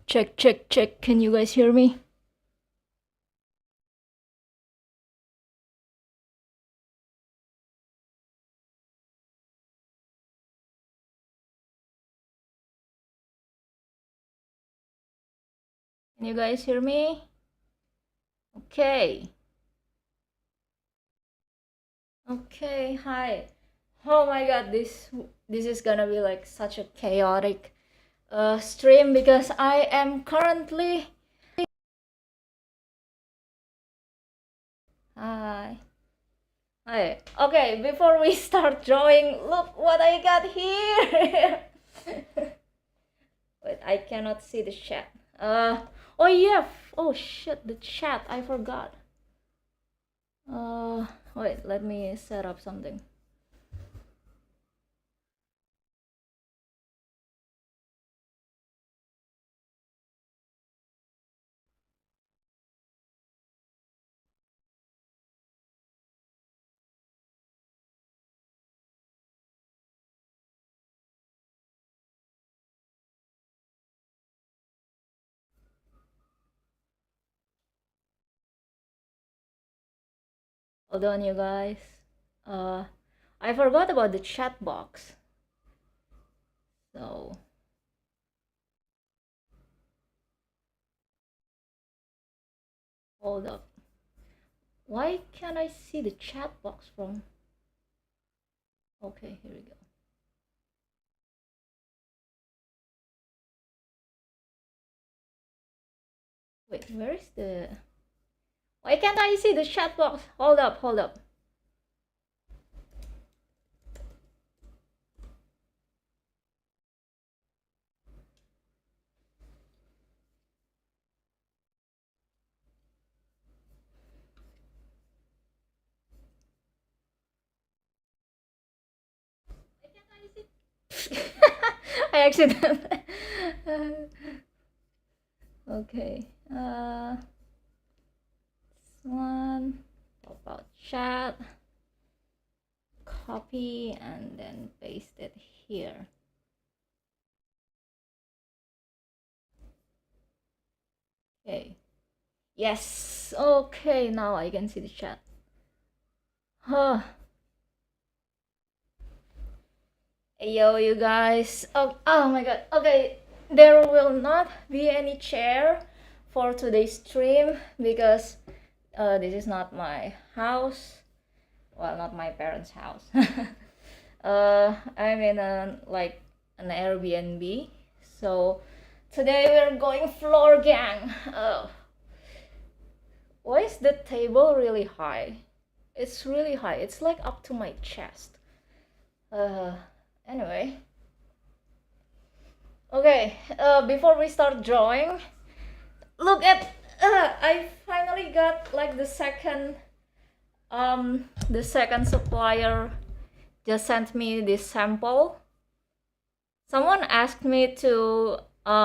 Check, check, check. Can you guys hear me? Can you guys hear me? Okay. Okay, hi. Oh my god, this is gonna be like such a chaotic stream because I am currently hi. Hi. Okay, before we start drawing, look what I got here. Wait, I cannot see the chat. Oh yeah. Oh shit, the chat. I forgot. Wait, let me set up something. Hold on, you guys. I forgot about the chat box. So hold up. Why can't I see the chat box from? Okay, here we go. Wait, where is the? Why can't I see the chat box? Hold up, hold up. Why can't I see? I accidentally. Okay. This one. Pop out chat. Copy and then paste it here. Okay. Yes. Okay, now I can see the chat. Huh. Yo, you guys. Oh my god. Okay, there will not be any chair for today's stream because this is not my house. Well, not my parents' house. I'm in an Airbnb. So today we're going floor gang. Why is the table really high? It's really high. It's like up to my chest. Anyway. Okay, before we start drawing, look at I finally got like the second supplier just sent me this sample. Someone asked me to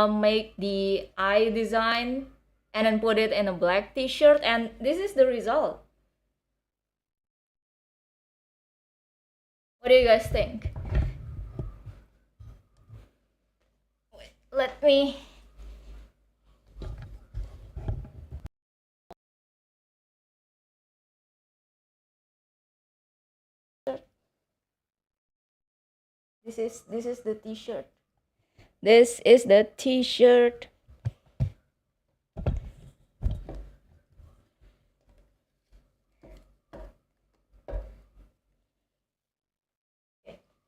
make the eye design and then put it in a black t-shirt, and this is the result. What do you guys think? Wait, let me. This is the t-shirt. This is the t-shirt.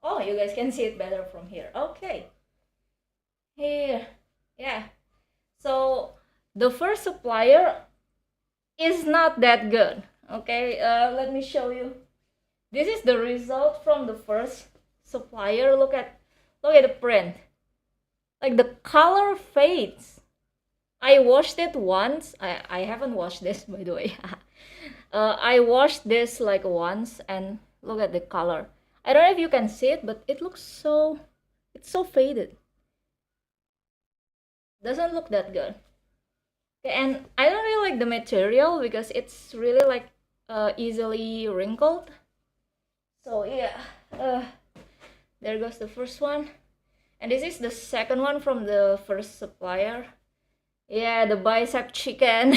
Oh, you guys can see it better from here. Okay. Here. Yeah. So the first supplier is not that good. Okay, let me show you. This is the result from the first supplier. Look at the print. Like the color fades. I washed it once. I haven't washed this, by the way. I washed this like once, and look at the color. I don't know if you can see it, but it looks so, it's so faded. Doesn't look that good. Okay, and I don't really like the material because it's really like easily wrinkled. So yeah, there goes the first one. And this is the second one from the first supplier. Yeah, the bicep chicken.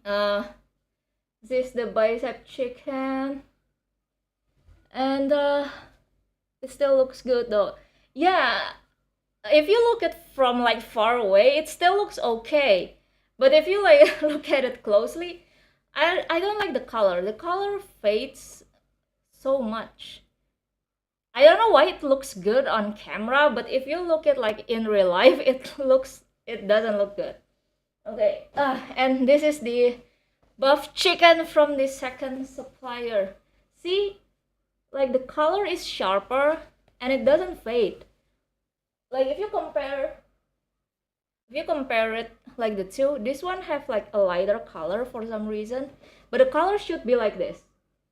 uh, this is the bicep chicken, and it still looks good though. Yeah, if you look at from like far away, it still looks okay. But if you like look at it closely, I don't like the color. The color fades so much. I don't know why it looks good on camera, but if you look at like in real life, it doesn't look good. Okay, and this is the buff chicken from the second supplier. See, like the color is sharper and it doesn't fade. Like if you compare it like the two, this one have like a lighter color for some reason, but the color should be like this.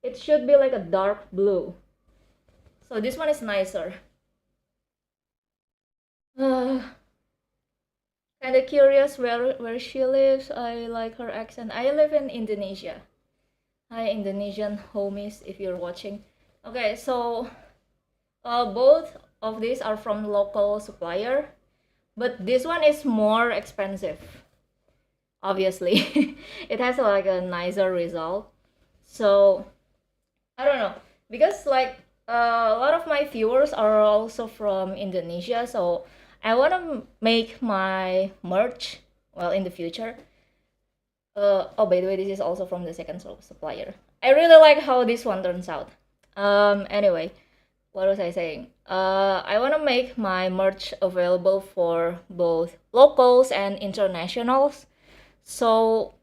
It should be like a dark blue. So this one is nicer. Uh, kind of curious where she lives. I like her accent. I live in Indonesia. Hi Indonesian homies if you're watching. Okay, so both of these are from local supplier, but this one is more expensive. Obviously, it has like a nicer result. So I don't know because like a lot of my viewers are also from Indonesia, so I want to make my merch well in the future. Oh, by the way, this is also from the second supplier. I really like how this one turns out. Anyway, what was I saying? I want to make my merch available for both locals and internationals. So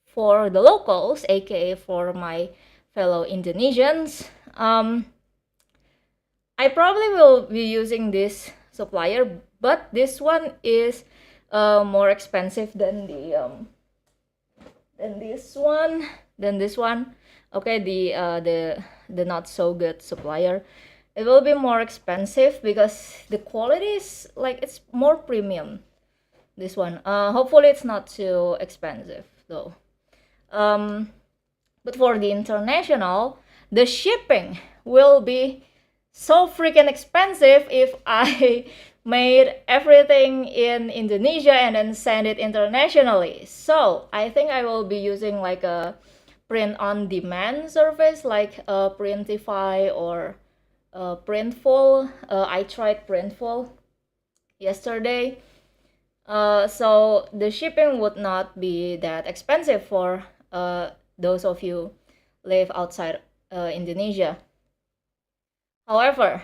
for the locals, aka for my fellow Indonesians, I probably will be using this supplier, but this one is more expensive than this one. Okay, the not so good supplier. It will be more expensive because the quality is like it's more premium. This one. Hopefully it's not too expensive though. But for the international, the shipping will be so freaking expensive if I made everything in Indonesia and then send it internationally. So I think I will be using like a print on demand service like Printify or Printful. I tried Printful yesterday. So the shipping would not be that expensive for those of you live outside Indonesia. However,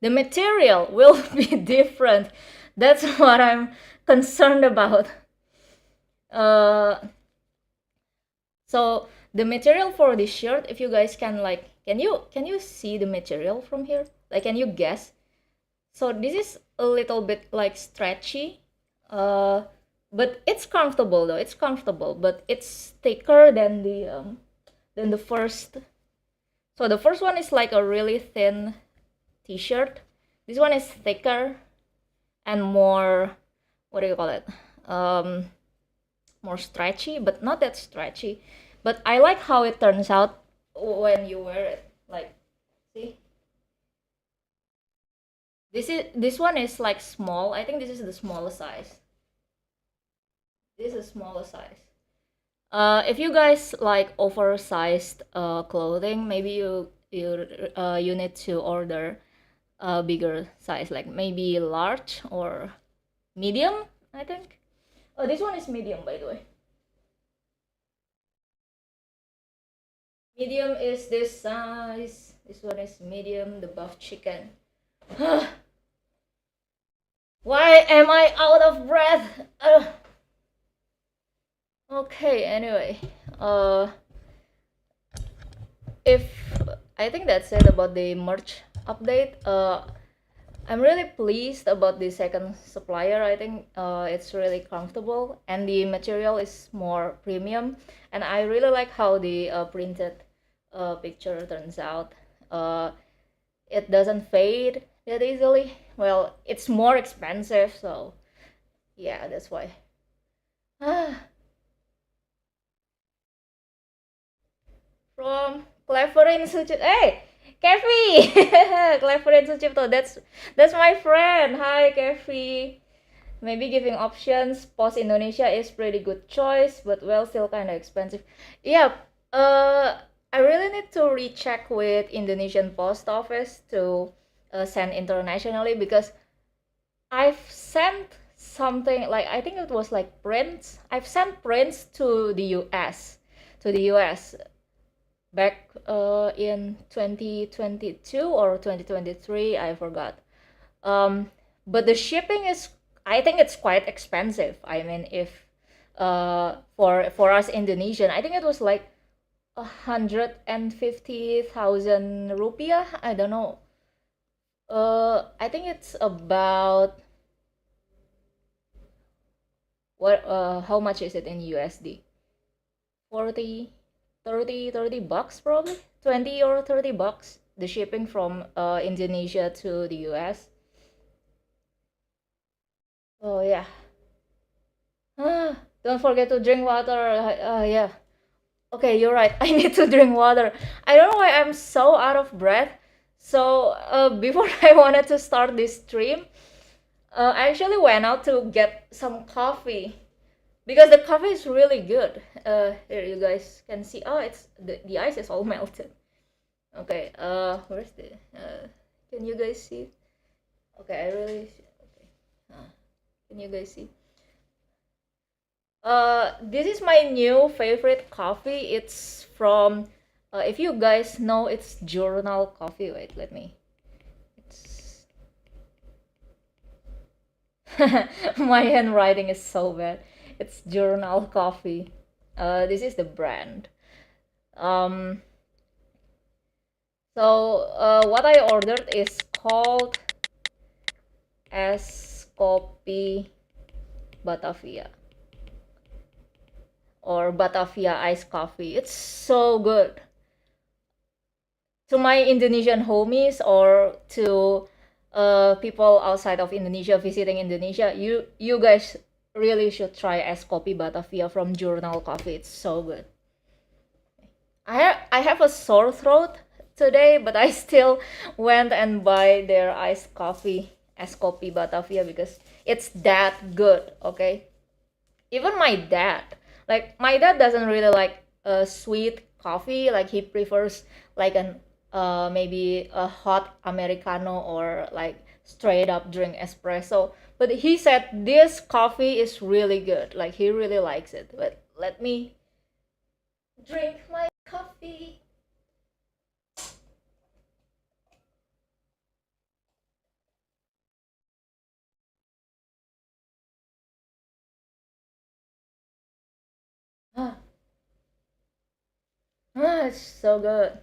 the material will be different. That's what I'm concerned about. So the material for this shirt, if you guys can like, can you see the material from here? Like, can you guess? So this is a little bit like stretchy, but it's comfortable though. It's comfortable, but it's thicker than the first. So the first one is like a really thin t-shirt. This one is thicker and more, what do you call it? More stretchy, but not that stretchy. But I like how it turns out when you wear it. Like, see? This one is like small. I think this is the smallest size. This is smaller size. If you guys like oversized clothing, maybe you need to order a bigger size, like maybe large or medium, I think. Oh, this one is medium, by the way. Medium is this size. This one is medium, the buff chicken. Why am I out of breath? Okay, anyway. If I think that's it about the merch update. I'm really pleased about the second supplier. I think it's really comfortable and the material is more premium. And I really like how the printed picture turns out. It doesn't fade that easily. Well, it's more expensive, so yeah, that's why. From Cleverin Sucipto. Hey, Kevi! Cleverin Sucipto. That's my friend. Hi, Kevi. maybe giving options. Post Indonesia is pretty good choice, but well, still kind of expensive. Yeah, I really need to recheck with Indonesian post office to send internationally, because I've sent something like, I think it was like prints. I've sent prints to the US back in 2022 or 2023, I forgot. But the shipping is, I think it's quite expensive. I mean, if for us Indonesian, I think it was like 150,000 rupiah. I don't know. I think it's about what? How much is it in USD? 40, 30 bucks probably. 20 or 30 bucks. The shipping from Indonesia to the US. Oh yeah. Don't forget to drink water. Yeah. Okay, you're right. I need to drink water. I don't know why I'm so out of breath. So before I wanted to start this stream, I actually went out to get some coffee because the coffee is really good. Here you guys can see. Oh, it's the ice is all melted. Okay. Where's the? Can you guys see? Okay, I really. Okay. Can you guys see? This is my new favorite coffee. It's from, if you guys know, it's Journal Coffee. Wait, let me. It's my handwriting is so bad. It's Journal Coffee. This is the brand. Um, what I ordered is called Es Kopi Batavia, or Batavia iced coffee. It's so good. To my Indonesian homies, or to people outside of Indonesia visiting Indonesia, you guys really should try Es Kopi Batavia from Journal Coffee. It's so good. I have a sore throat today, but I still went and buy their iced coffee, Es Kopi Batavia, because it's that good. Okay, even my dad doesn't really like sweet coffee. Like, he prefers like an maybe a hot americano, or like straight up drink espresso. But he said this coffee is really good. Like, he really likes it. But let me drink my coffee. Ah, it's so good.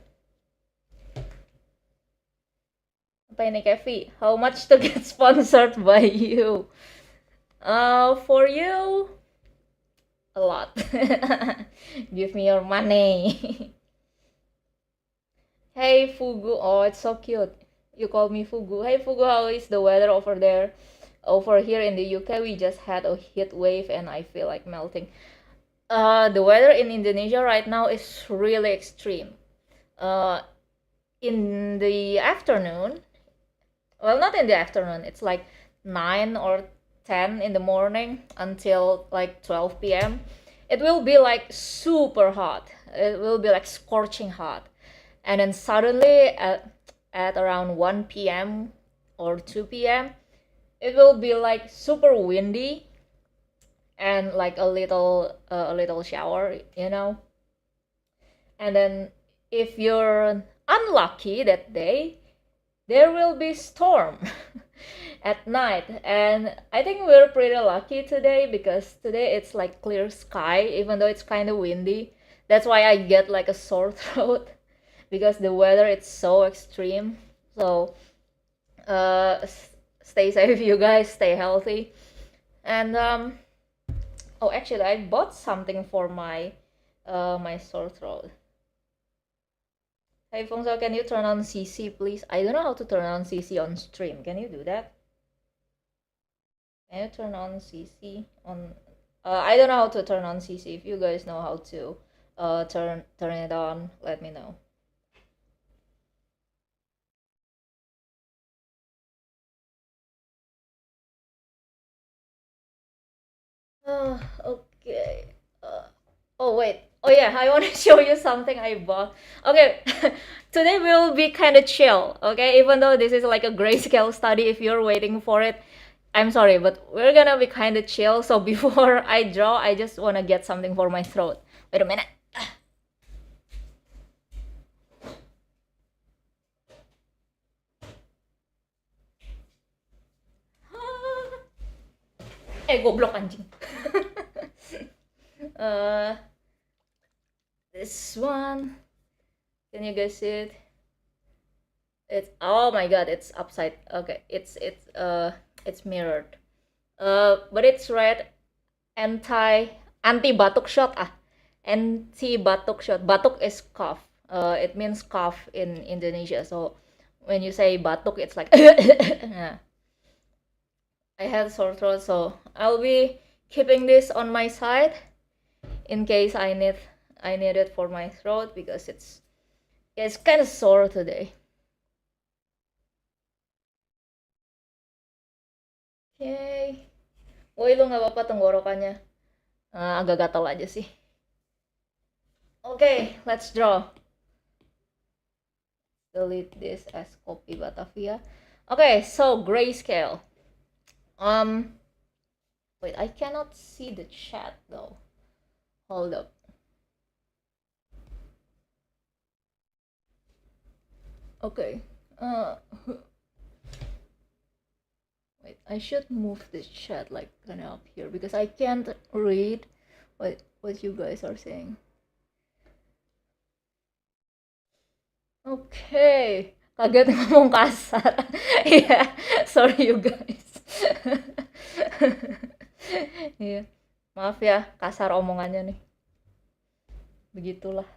Apa ini, Kevi? How much to get sponsored by you? For you, a lot. Give me your money. Hey Fugu, oh, it's so cute. You call me Fugu. Hey Fugu, how is the weather over there? Over here in the UK, we just had a heat wave and I feel like melting. The weather in Indonesia right now is really extreme. In the afternoon, well, not in the afternoon, it's like 9 or 10 in the morning until like 12 p.m. It will be like super hot. It will be like scorching hot. And then suddenly at around 1 p.m. or 2 p.m., it will be like super windy and like a little shower, you know. And then if you're unlucky that day, there will be storm at night. And I think we're pretty lucky today, because today it's like clear sky, even though it's kind of windy. That's why I get like a sore throat, because the weather it's so extreme. So stay safe, you guys, stay healthy. And oh, actually I bought something for my my sore throat. Hey Fungso, can you turn on CC please? I don't know how to turn on CC on stream. Can you do that? Can you turn on CC on I don't know how to turn on CC. If you guys know how to turn it on, let me know. Okay. Oh wait. Oh yeah, I want to show you something I bought. Okay, today will be kind of chill. Okay, even though this is like a grayscale study, if you're waiting for it, I'm sorry, but we're gonna be kind of chill. So before I draw, I just wanna get something for my throat. Wait a minute. Goblok anjing. uh, this one. Can you guys see it? It's, oh my god, it's upside. Okay, it's mirrored. But it's red. Anti batuk shot ah. Anti batuk shot. Batuk is cough. It means cough in Indonesia. So when you say batuk, it's like yeah. I had sore throat, so I'll be keeping this on my side in case I need it for my throat because it's kind of sore today. Okay. Woi, lu nggak apa-apa tenggorokannya. Agak gatal aja sih. Okay, let's draw. Delete this as copy Batavia. Okay, so grayscale. Wait, I cannot see the chat though. Hold up. Okay. Wait, I should move the chat like kind of up here because I can't read what you guys are saying. Okay. Kaget ngomong kasar. Yeah, sorry you guys. Iya. Maaf ya, kasar omongannya nih. Begitulah.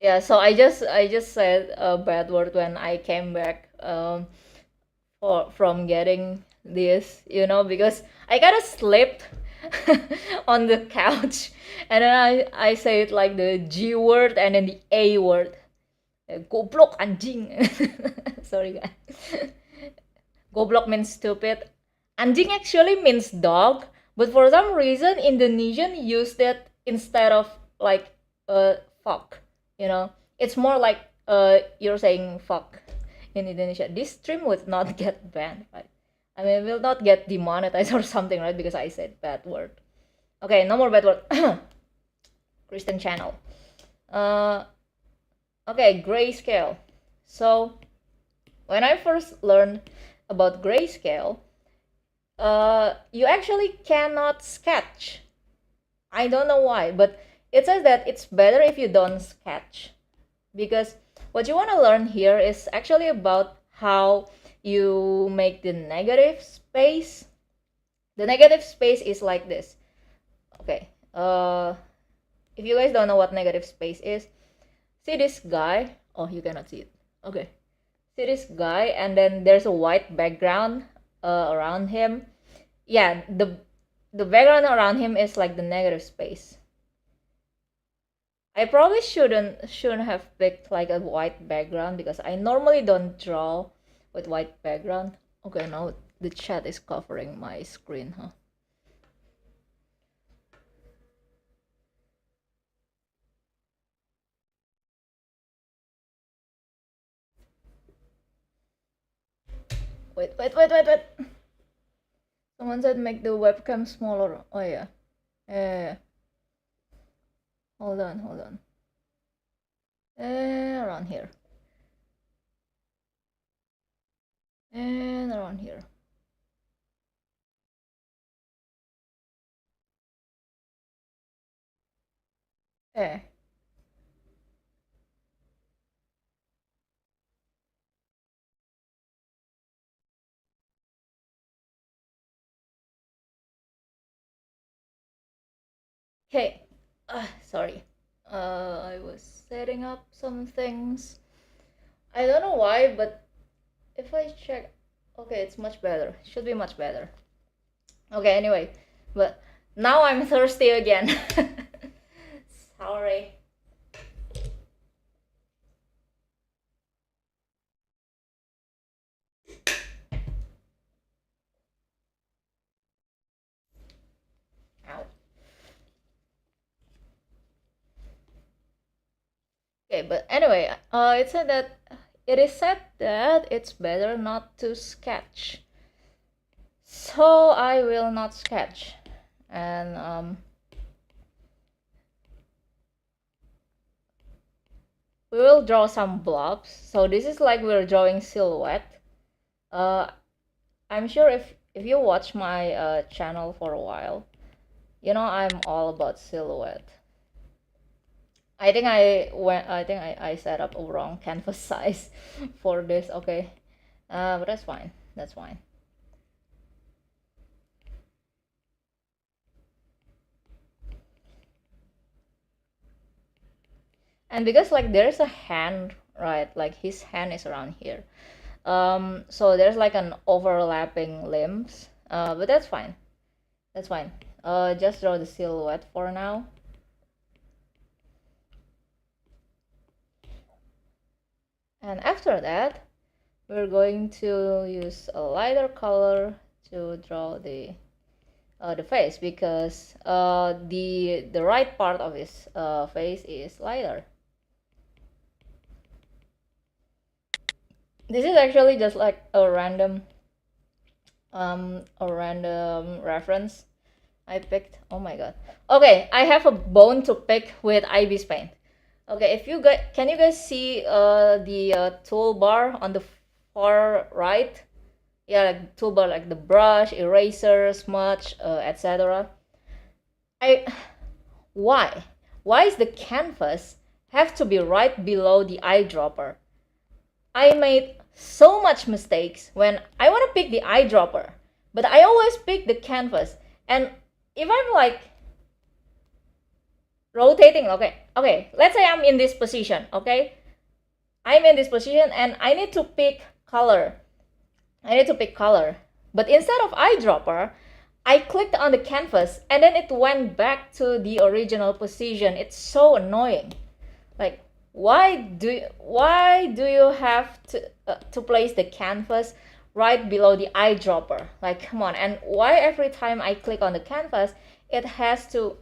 Yeah, so I just said a bad word when I came back from getting this, you know, because I kind of slipped on the couch and then I say it like the G word and then the A word. Goblok anjing. Sorry guys. Goblok means stupid. Anjing actually means dog, but for some reason Indonesian use that instead of like fuck. You know, it's more like you're saying fuck in Indonesia. This stream would not get banned, right? I mean, it will not get demonetized or something, right? Because I said bad word. Okay, no more bad word. Christian channel. Okay, grayscale. So when I first learned about grayscale, you actually cannot sketch. I don't know why, but it says that it's better if you don't sketch, because what you want to learn here is actually about how you make the negative space. The negative space is like this. Okay, if you guys don't know what negative space is, see this guy. Oh, you cannot see it. Okay, see this guy, and then there's a white background around him. Yeah, the background around him is like the negative space. I probably shouldn't have picked like a white background because I normally don't draw with white background. Okay, now the chat is covering my screen, huh? Wait. Someone said make the webcam smaller. Oh yeah. Yeah. Hold on. Around here. And around here. Eh. Okay. Sorry. I was setting up some things. I don't know why, but if I check, okay, it's much better. Should be much better. Okay, anyway, but now I'm thirsty again. Sorry. but anyway, it is said that it's better not to sketch. So I will not sketch, and we will draw some blobs. So this is like we're drawing silhouette. I'm sure if you watch my channel for a while, you know I'm all about silhouette. I think I set up a wrong canvas size for this. Okay, but that's fine. That's fine. And because like there's a hand, right? Like his hand is around here. So there's like an overlapping limbs. But that's fine. That's fine. Just draw the silhouette for now. And after that, we're going to use a lighter color to draw the face, because the right part of his face is lighter. This is actually just like a random reference I picked. Oh my god. Okay, I have a bone to pick with Ibis paint. Okay, if you guys can you guys see the toolbar on the far right? Yeah, like toolbar, like the brush, eraser, smudge, etc. Why is the canvas have to be right below the eyedropper? I made so much mistakes when I want to pick the eyedropper, but I always pick the canvas. And if I'm like rotating, okay, let's say I'm in this position, okay? I'm in this position and I need to pick color. But instead of eyedropper, I clicked on the canvas and then it went back to the original position. It's so annoying. Like, why do you have to place the canvas right below the eyedropper? Like, come on. And why every time I click on the canvas, it has to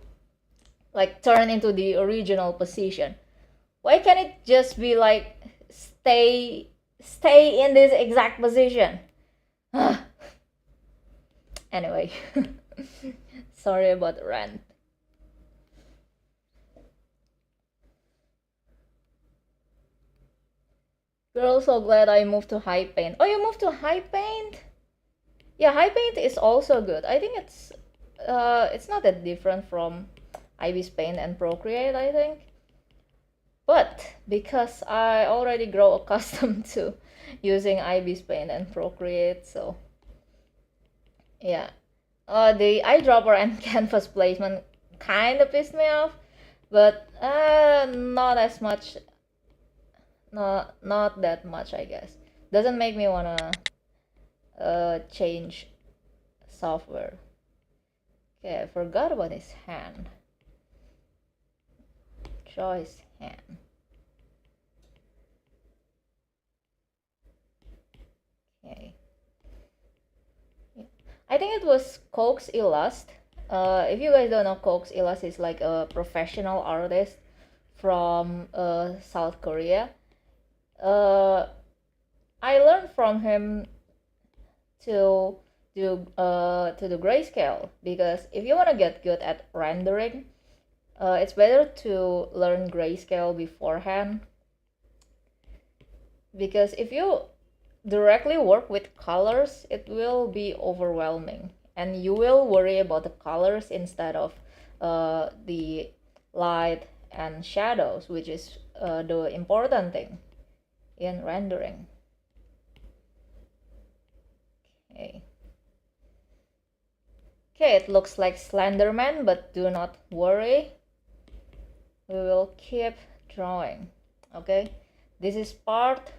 like turn into the original position? Why can't it just be like stay in this exact position? Anyway, sorry about the rant. Girl, so glad I moved to high paint. Oh, you moved to high paint? Yeah, high paint is also good. I think it's not that different from Ibis Paint and Procreate, I think. But because I already grow accustomed to using Ibis Paint and Procreate, so yeah. The eyedropper and canvas placement kind of pissed me off, but not as much. Not that much, I guess. Doesn't make me wanna change software. Okay, I forgot about his hand. Draw his hand. Okay. I think it was Coke's Illust. If you guys don't know, Coke's Illust is like a professional artist from South Korea. I learned from him to do grayscale, because if you want to get good at rendering, it's better to learn grayscale beforehand, because if you directly work with colors, it will be overwhelming and you will worry about the colors instead of the light and shadows, which is the important thing in rendering. Okay, it looks like Slenderman, but do not worry, we will keep drawing. Okay, this is part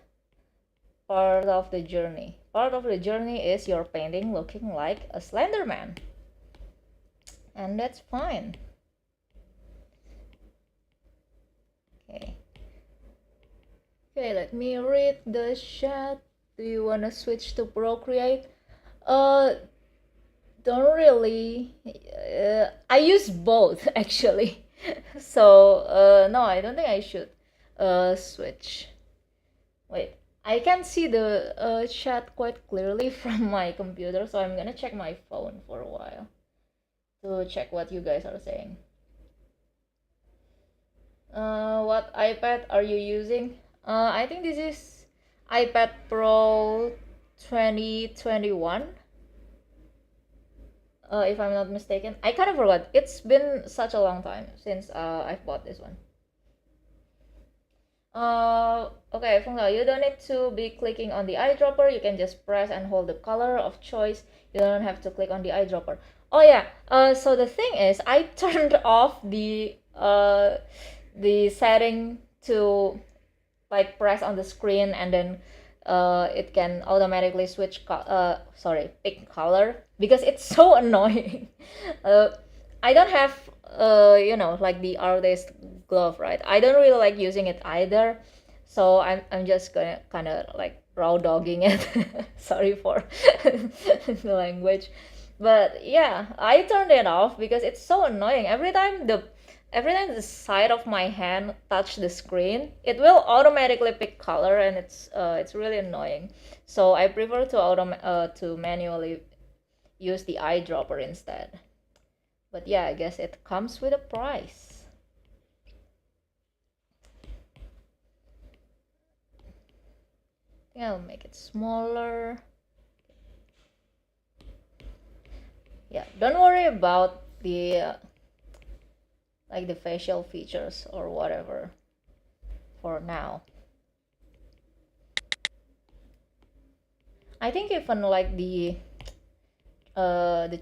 of the journey. Part of the journey is your painting looking like a Slenderman, and that's fine. Okay, let me read the chat. Do you want to switch to Procreate? Don't really. I use both actually. So no, I don't think I should. switch. Wait, I can see the chat quite clearly from my computer, so I'm gonna check my phone for a while to check what you guys are saying. What iPad are you using? I think this is iPad Pro 2021. If I'm not mistaken. I kind of forgot. It's been such a long time since I've bought this one. Okay, Fungla, you don't need to be clicking on the eyedropper. You can just press and hold the color of choice. You don't have to click on the eyedropper. Oh yeah. So the thing is, I turned off the setting to like press on the screen and then it can automatically switch pick color, because it's so annoying. I don't have like the artist glove, right? I don't really like using it either, so I'm just gonna kind of like raw dogging it. Sorry for the language, but yeah, I turned it off because it's so annoying. Every time the side of my hand touch the screen, it will automatically pick color, and it's really annoying. So I prefer to manually use the eyedropper instead. But yeah, I guess it comes with a price. I think I'll make it smaller. Yeah, don't worry about the like the facial features or whatever for now. I think even like the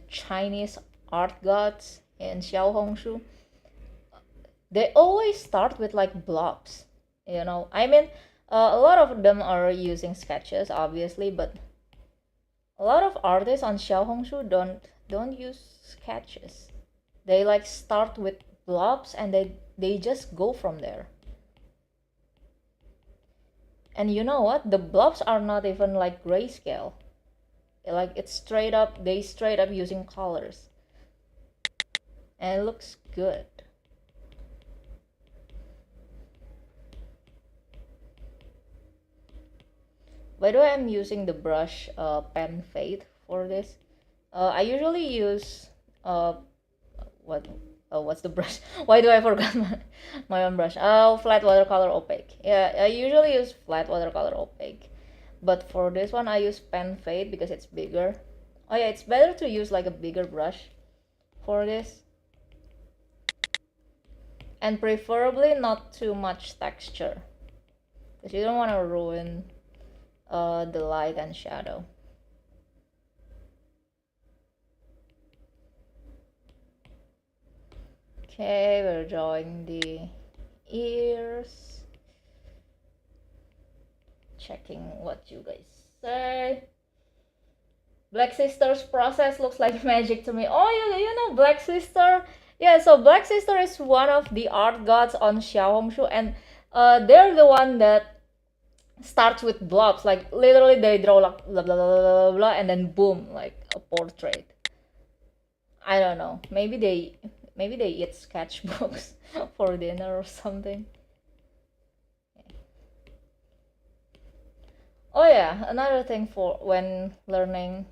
Chinese art gods in Xiaohongshu, they always start with like blobs. I mean, a lot of them are using sketches, obviously, but a lot of artists on Xiaohongshu don't use sketches. They like start with blobs and they just go from there. And you know what? The blobs are not even like grayscale. Like they straight up using colors. And it looks good. By the way, I'm using the brush Pen Fade for this. I usually use what's the brush? Why do I forget my own brush? Oh, flat watercolor opaque. Yeah, I usually use flat watercolor opaque, but for this one I use Pen Fade because it's bigger. Oh yeah, it's better to use like a bigger brush for this, and preferably not too much texture, because you don't want to ruin the light and shadow. Okay, we're drawing the ears. Checking what you guys say. Black Sister's process looks like magic to me. Oh, you know Black Sister? Yeah, so Black Sister is one of the art gods on Xiaohongshu, and they're the one that starts with blobs. Like literally, they draw like blah blah blah blah blah, and then boom, like a portrait. I don't know. Maybe they eat sketchbooks for dinner or something. Oh yeah, another thing for when learning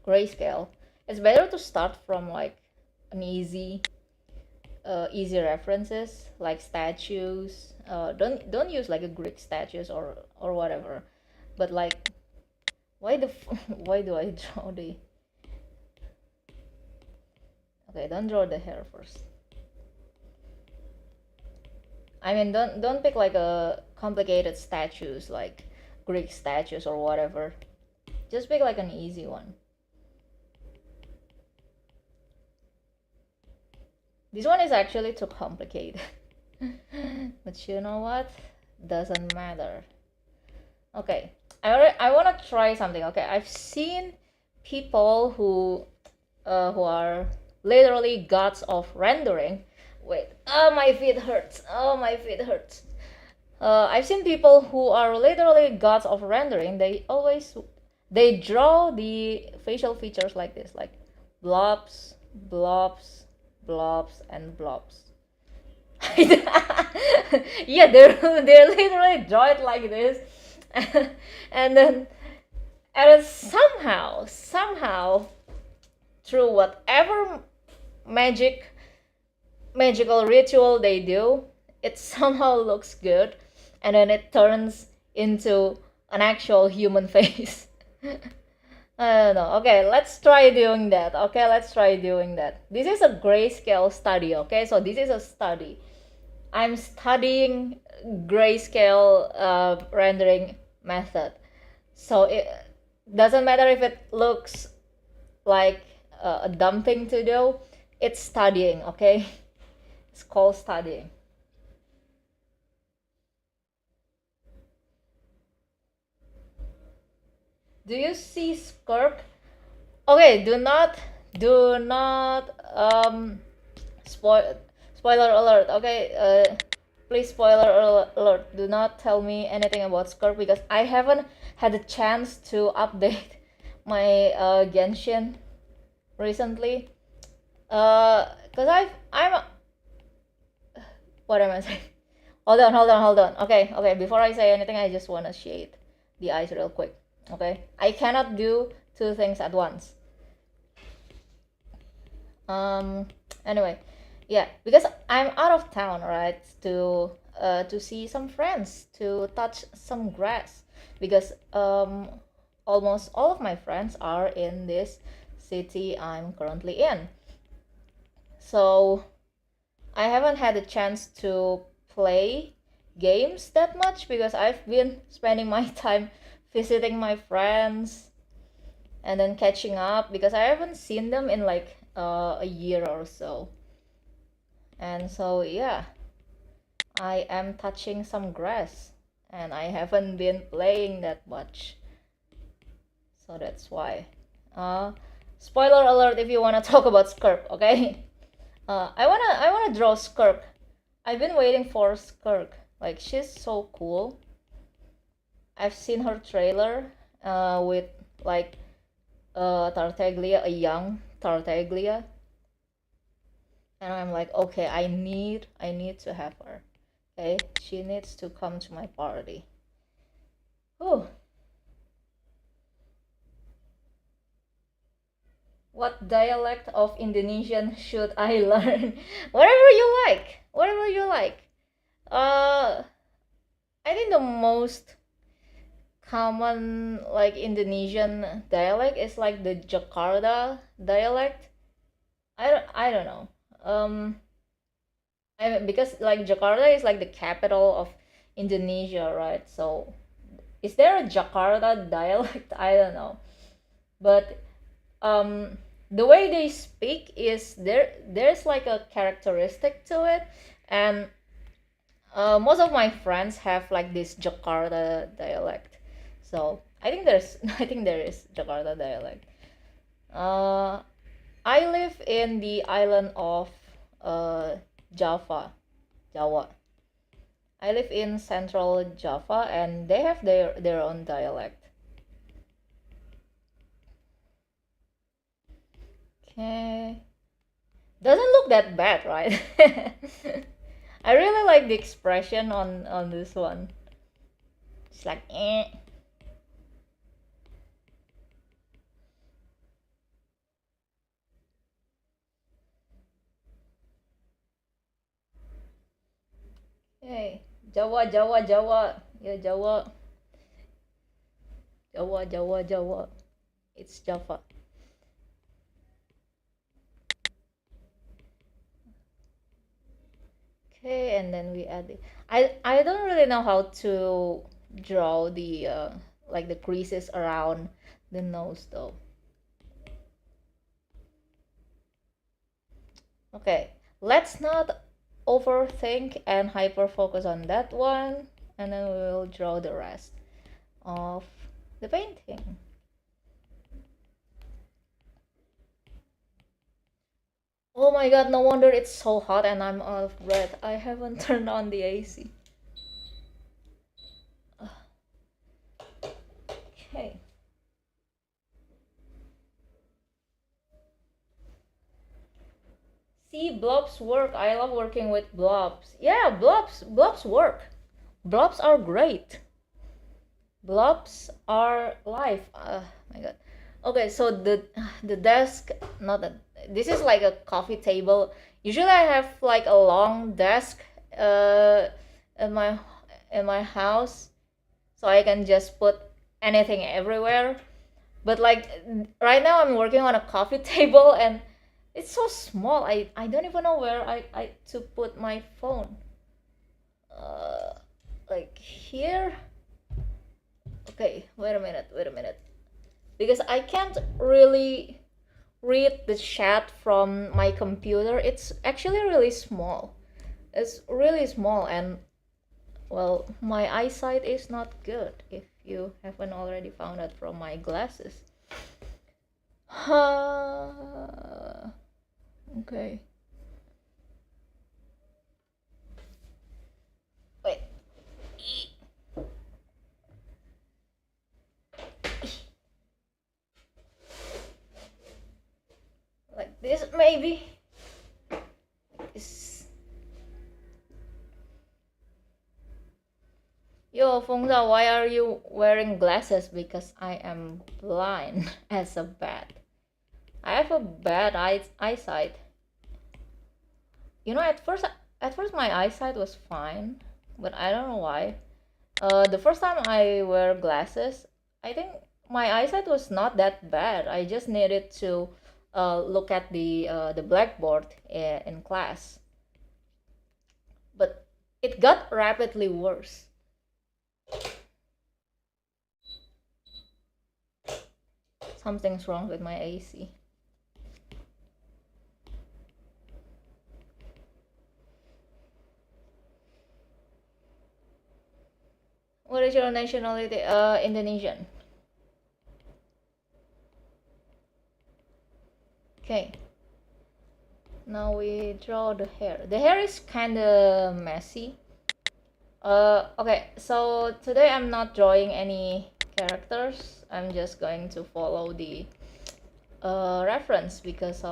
grayscale, it's better to start from like an easy references like statues. Don't use like a Greek statues or whatever, but like why do I draw the Okay, don't draw the hair first. I mean, don't pick like a complicated statues like Greek statues or whatever. Just pick like an easy one. This one is actually too complicated. But you know what? Doesn't matter. Okay, I want to try something. Okay, I've seen people who are literally gods of rendering. Wait, oh my feet hurts. Oh my feet hurts. I've seen people who are literally gods of rendering. They draw the facial features like this, like blobs, blobs, blobs, and blobs. Yeah, they literally draw it like this, and then somehow through whatever magic magical ritual they do, it somehow looks good, and then it turns into an actual human face. I don't know. Okay, let's try doing that. Okay, let's try doing that. This is a grayscale study. Okay, so this is a study. I'm studying grayscale rendering method. So it doesn't matter if it looks like a dumb thing to do. It's studying. Okay, it's called studying. Do you see Skirk? Okay, do not spoil spoiler alert. Okay, please spoiler alert. Do not tell me anything about Skirk because I haven't had a chance to update my Genshin recently. Cause I'm what am I saying? Hold on. Okay. Before I say anything, I just wanna shade the eyes real quick. Okay, I cannot do two things at once. Anyway, yeah, because I'm out of town, right? To see some friends, to touch some grass, because almost all of my friends are in this city I'm currently in. So I haven't had a chance to play games that much because I've been spending my time visiting my friends and then catching up because I haven't seen them in like a year or so. And so, yeah, I am touching some grass and I haven't been playing that much. So that's why. Uh, Spoiler alert if you wanna talk about Skirk, okay? I wanna draw Skirk. I've been waiting for Skirk. Like she's so cool. I've seen her trailer with like Tartaglia, a young Tartaglia, and I'm like, okay, I need to have her. Okay, she needs to come to my party. Whew. What dialect of Indonesian should I learn? Whatever you like. Whatever you like. Uh, I think the most common like Indonesian dialect is like the Jakarta dialect. I don't know. Because like Jakarta is like the capital of Indonesia, right? So is there a Jakarta dialect? I don't know. But the way they speak is there's like a characteristic to it, and most of my friends have like this Jakarta dialect. So I think there is Jakarta dialect. Uh, I live in the island of Java, Jawa. I live in central Java, and they have their own dialect. Okay, doesn't look that bad, right? I really like the expression on this one. It's like eh. Hey, Jawa. Yeah, Jawa. It's Java. Okay, and then we add it. I don't really know how to draw the like the creases around the nose though. Okay, let's not overthink and hyper focus on that one, and then we will draw the rest of the painting. Oh my god, no wonder it's so hot and I'm out of breath. I haven't turned on the AC. Okay. See, blobs work. I love working with blobs. Yeah, blobs work. Blobs are great. Blobs are life. My god. Okay, so the desk, not that, this is like a coffee table. Usually I have like a long desk in my house, so I can just put anything everywhere. But like right now I'm working on a coffee table and it's so small. I don't even know where I to put my phone. Uh, like here. Okay, wait a minute. Because I can't really read the chat from my computer. It's actually really small. It's really small, and well, my eyesight is not good, if you haven't already found out from my glasses. Okay. Wait. Like this, maybe. This. Yo, Fengda, why are you wearing glasses? Because I am blind as a bat. I have a bad eyesight. You know, at first my eyesight was fine, but I don't know why. The first time I wear glasses, I think my eyesight was not that bad. I just needed to look at the blackboard in class, but it got rapidly worse. Something's wrong with my AC. What is your nationality? Indonesian. Okay. Now we draw the hair. The hair is kind of messy. Okay, so today I'm not drawing any characters. I'm just going to follow the reference because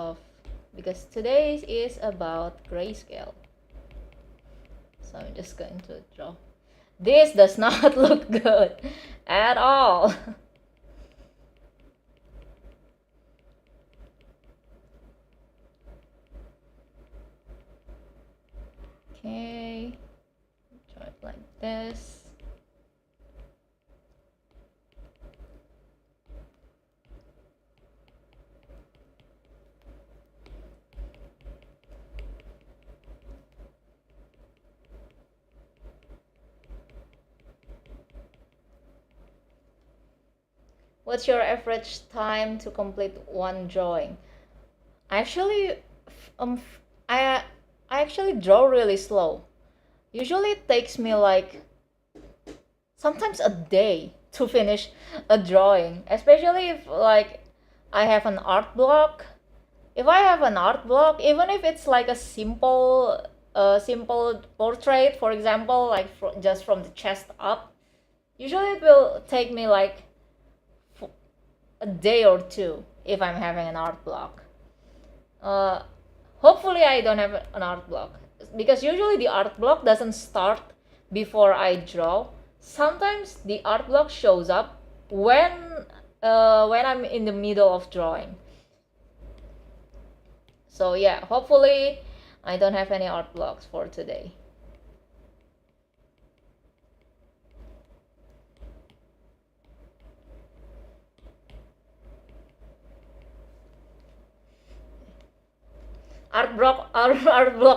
today is about grayscale. So I'm just going to draw. This does not look good at all. Okay, draw it like this. What's your average time to complete one drawing? Actually, um, I actually draw really slow. Usually it takes me like sometimes a day to finish a drawing, especially if like I have an art block. If I have an art block, even if it's like a simple portrait, for example, like just from the chest up, usually it will take me like a day or two if I'm having an art block. Hopefully I don't have an art block, because usually the art block doesn't start before I draw. Sometimes the art block shows up when I'm in the middle of drawing. So yeah, hopefully I don't have any art blocks for today. Art block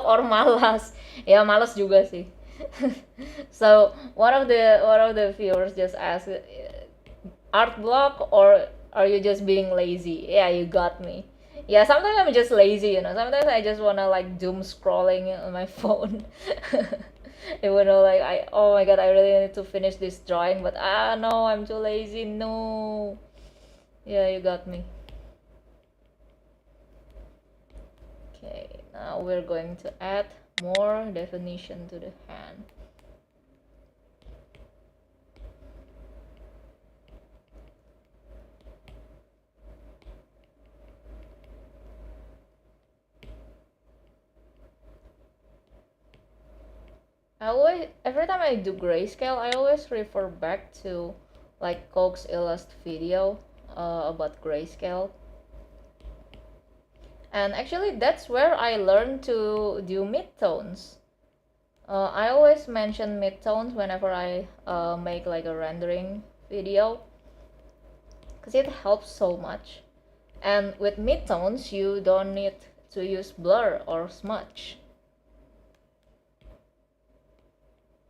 or malas. Ya malas juga sih. So one of the viewers just asked, art block or are you just being lazy? Yeah, you got me. Yeah, sometimes I'm just lazy, you know. Sometimes I just wanna like doom scrolling on my phone. Even though like oh my god, I really need to finish this drawing, but no, I'm too lazy. No. Yeah, you got me. Okay, now we're going to add more definition to the hand. every time I do grayscale, I always refer back to like Coke's Illust video about grayscale. And actually that's where I learned to do midtones. I always mention midtones whenever I make like a rendering video, because it helps so much. And with midtones, you don't need to use blur or smudge.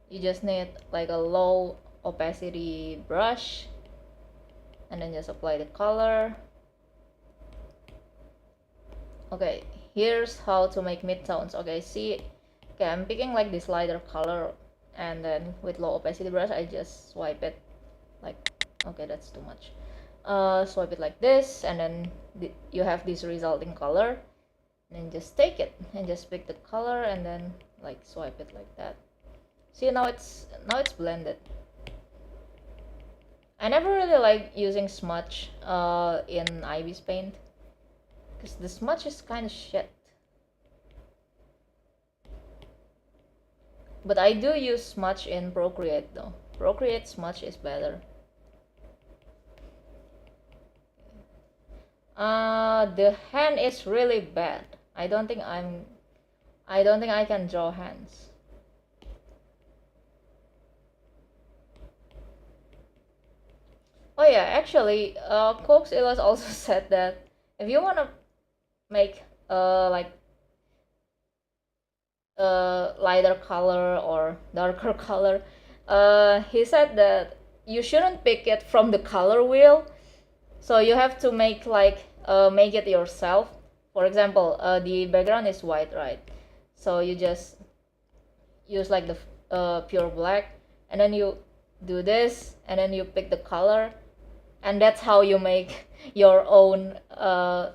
You just need like a low opacity brush, and then just apply the color. Okay, here's how to make midtones. Okay, see, okay, I'm picking like this lighter color, and then with low opacity brush I just swipe it like, okay, that's too much. Swipe it like this, and then you have this resulting color, and then just take it and just pick the color and then like swipe it like that. See, now it's blended. I never really like using smudge in Ivy's paint, because the smudge is kind of shit. But I do use smudge in Procreate though. Procreate smudge is better. The hand is really bad. I don't think I can draw hands. Oh yeah, actually, Coke's Illust also said that if you wanna make like lighter color or darker color, he said that you shouldn't pick it from the color wheel. So you have to make like make it yourself. For example, the background is white, right? So you just use like the pure black, and then you do this, and then you pick the color, and that's how you make your own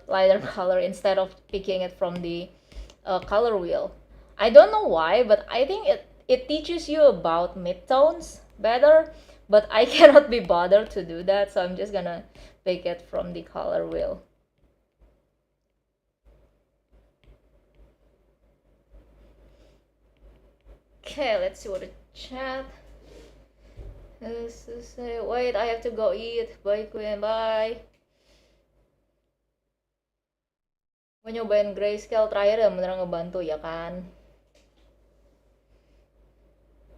lighter color instead of picking it from the color wheel. I don't know why, but I think it teaches you about midtones better, but I cannot be bothered to do that, so I'm just gonna pick it from the color wheel. Okay, let's see what the chat has to say. Wait, I have to go eat. Bye Queen, bye. Gue nyobain grayscale terakhir dan beneran ngebantu ya kan.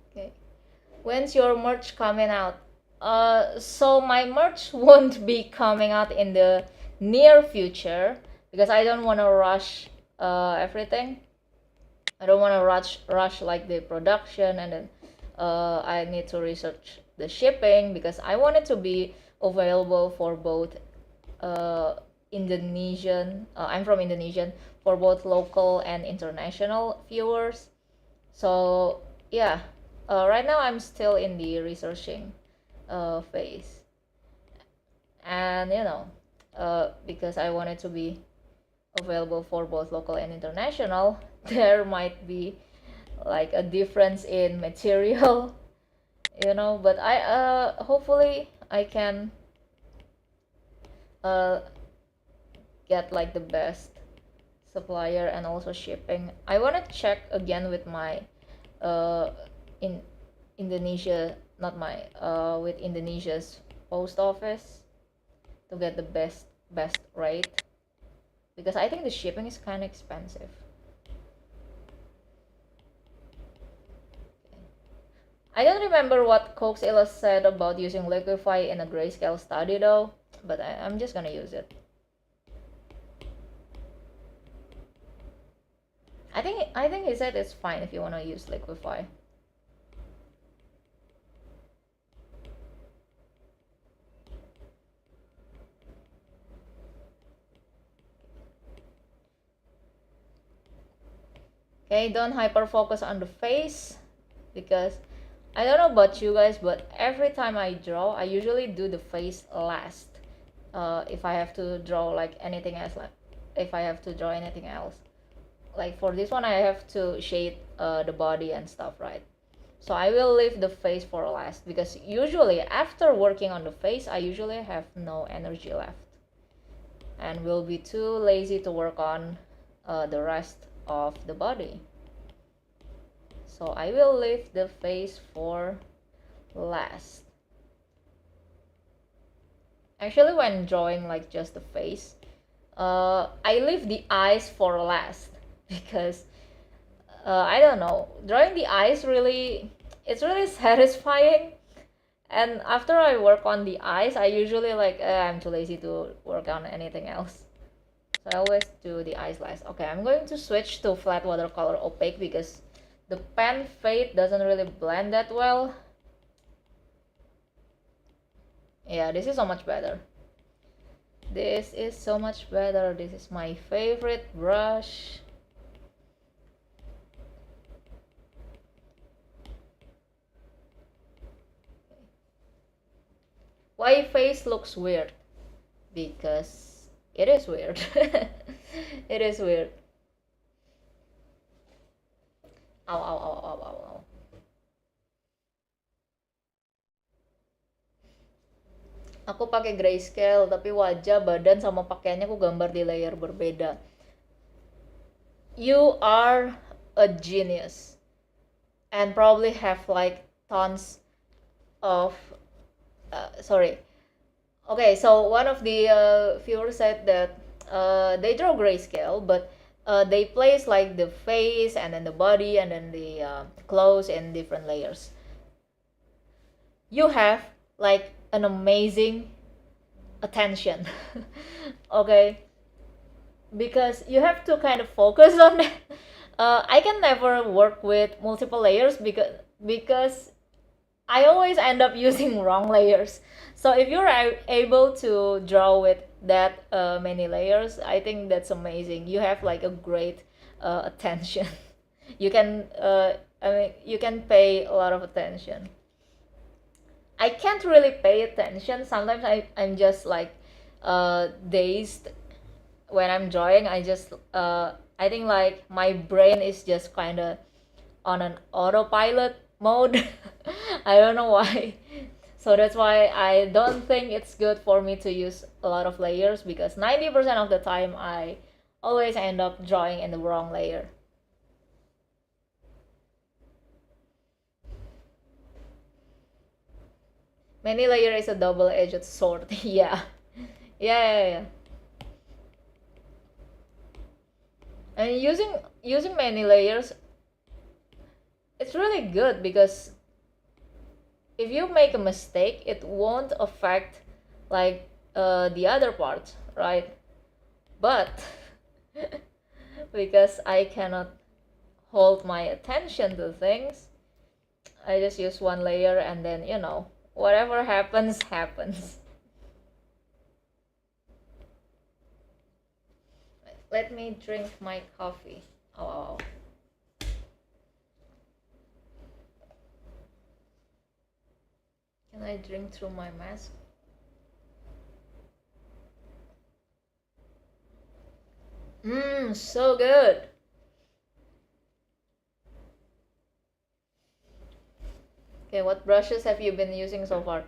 Okay, when's your merch coming out? So my merch won't be coming out in the near future because I don't want to rush everything. I don't want to rush like the production, and then I need to research the shipping because I want it to be available for both Indonesian. I'm from Indonesian, for both local and international viewers. So yeah, right now I'm still in the researching phase, and you know, because I want it to be available for both local and international, there might be like a difference in material, you know, but I hopefully I can get like the best supplier and also shipping. I want to check again with my in Indonesia, not my with Indonesia's post office to get the best rate, because I think the shipping is kind of expensive. I don't remember what Coke's Illust said about using Liquify in a grayscale study though, but I'm just gonna use it. I think he said it's fine if you wanna use Liquify. Okay, don't hyper focus on the face, because I don't know about you guys, but every time I draw, I usually do the face last. If I have to draw like anything else, like if I have to draw anything else, like for this one, I have to shade the body and stuff, right? So I will leave the face for last, because usually after working on the face, I usually have no energy left, and will be too lazy to work on the rest of the body. So I will leave the face for last. Actually, when drawing like just the face, I leave the eyes for last because I don't know, drawing the eyes it's really satisfying. And after I work on the eyes, I usually like I'm too lazy to work on anything else. So I always do the eyes last. Okay, I'm going to switch to flat watercolor opaque because the pen fade doesn't really blend that well. Yeah, this is so much better. This is so much better. This is my favorite brush. Why face looks weird? Because it is weird. It is weird. Ow, ow, ow, ow, ow, ow. Aku pakai grayscale, tapi wajah, badan, sama pakaiannya aku gambar di layer berbeda. You are a genius and probably have like tons of sorry. Okay, so one of the viewers said that they draw grayscale, but they place like the face and then the body and then the clothes in different layers. You have like an amazing attention. Okay, because you have to kind of focus on it. I can never work with multiple layers because I always end up using wrong layers. So if you're able to draw with that many layers, I think that's amazing. You have like a great attention. You can I mean you can pay a lot of attention. I can't really pay attention. Sometimes I'm just like dazed when I'm drawing. I think like my brain is just kind of on an autopilot mode. I don't know why. So that's why I don't think it's good for me to use a lot of layers because 90% of the time I always end up drawing in the wrong layer. Many layer is a double-edged sword. Yeah. Yeah. And using many layers, it's really good because if you make a mistake, it won't affect like the other parts, right? But because I cannot hold my attention to things, I just use one layer and then whatever happens happens. Let me drink my coffee. Oh. Can I drink through my mask? So good. Okay, what brushes have you been using so far?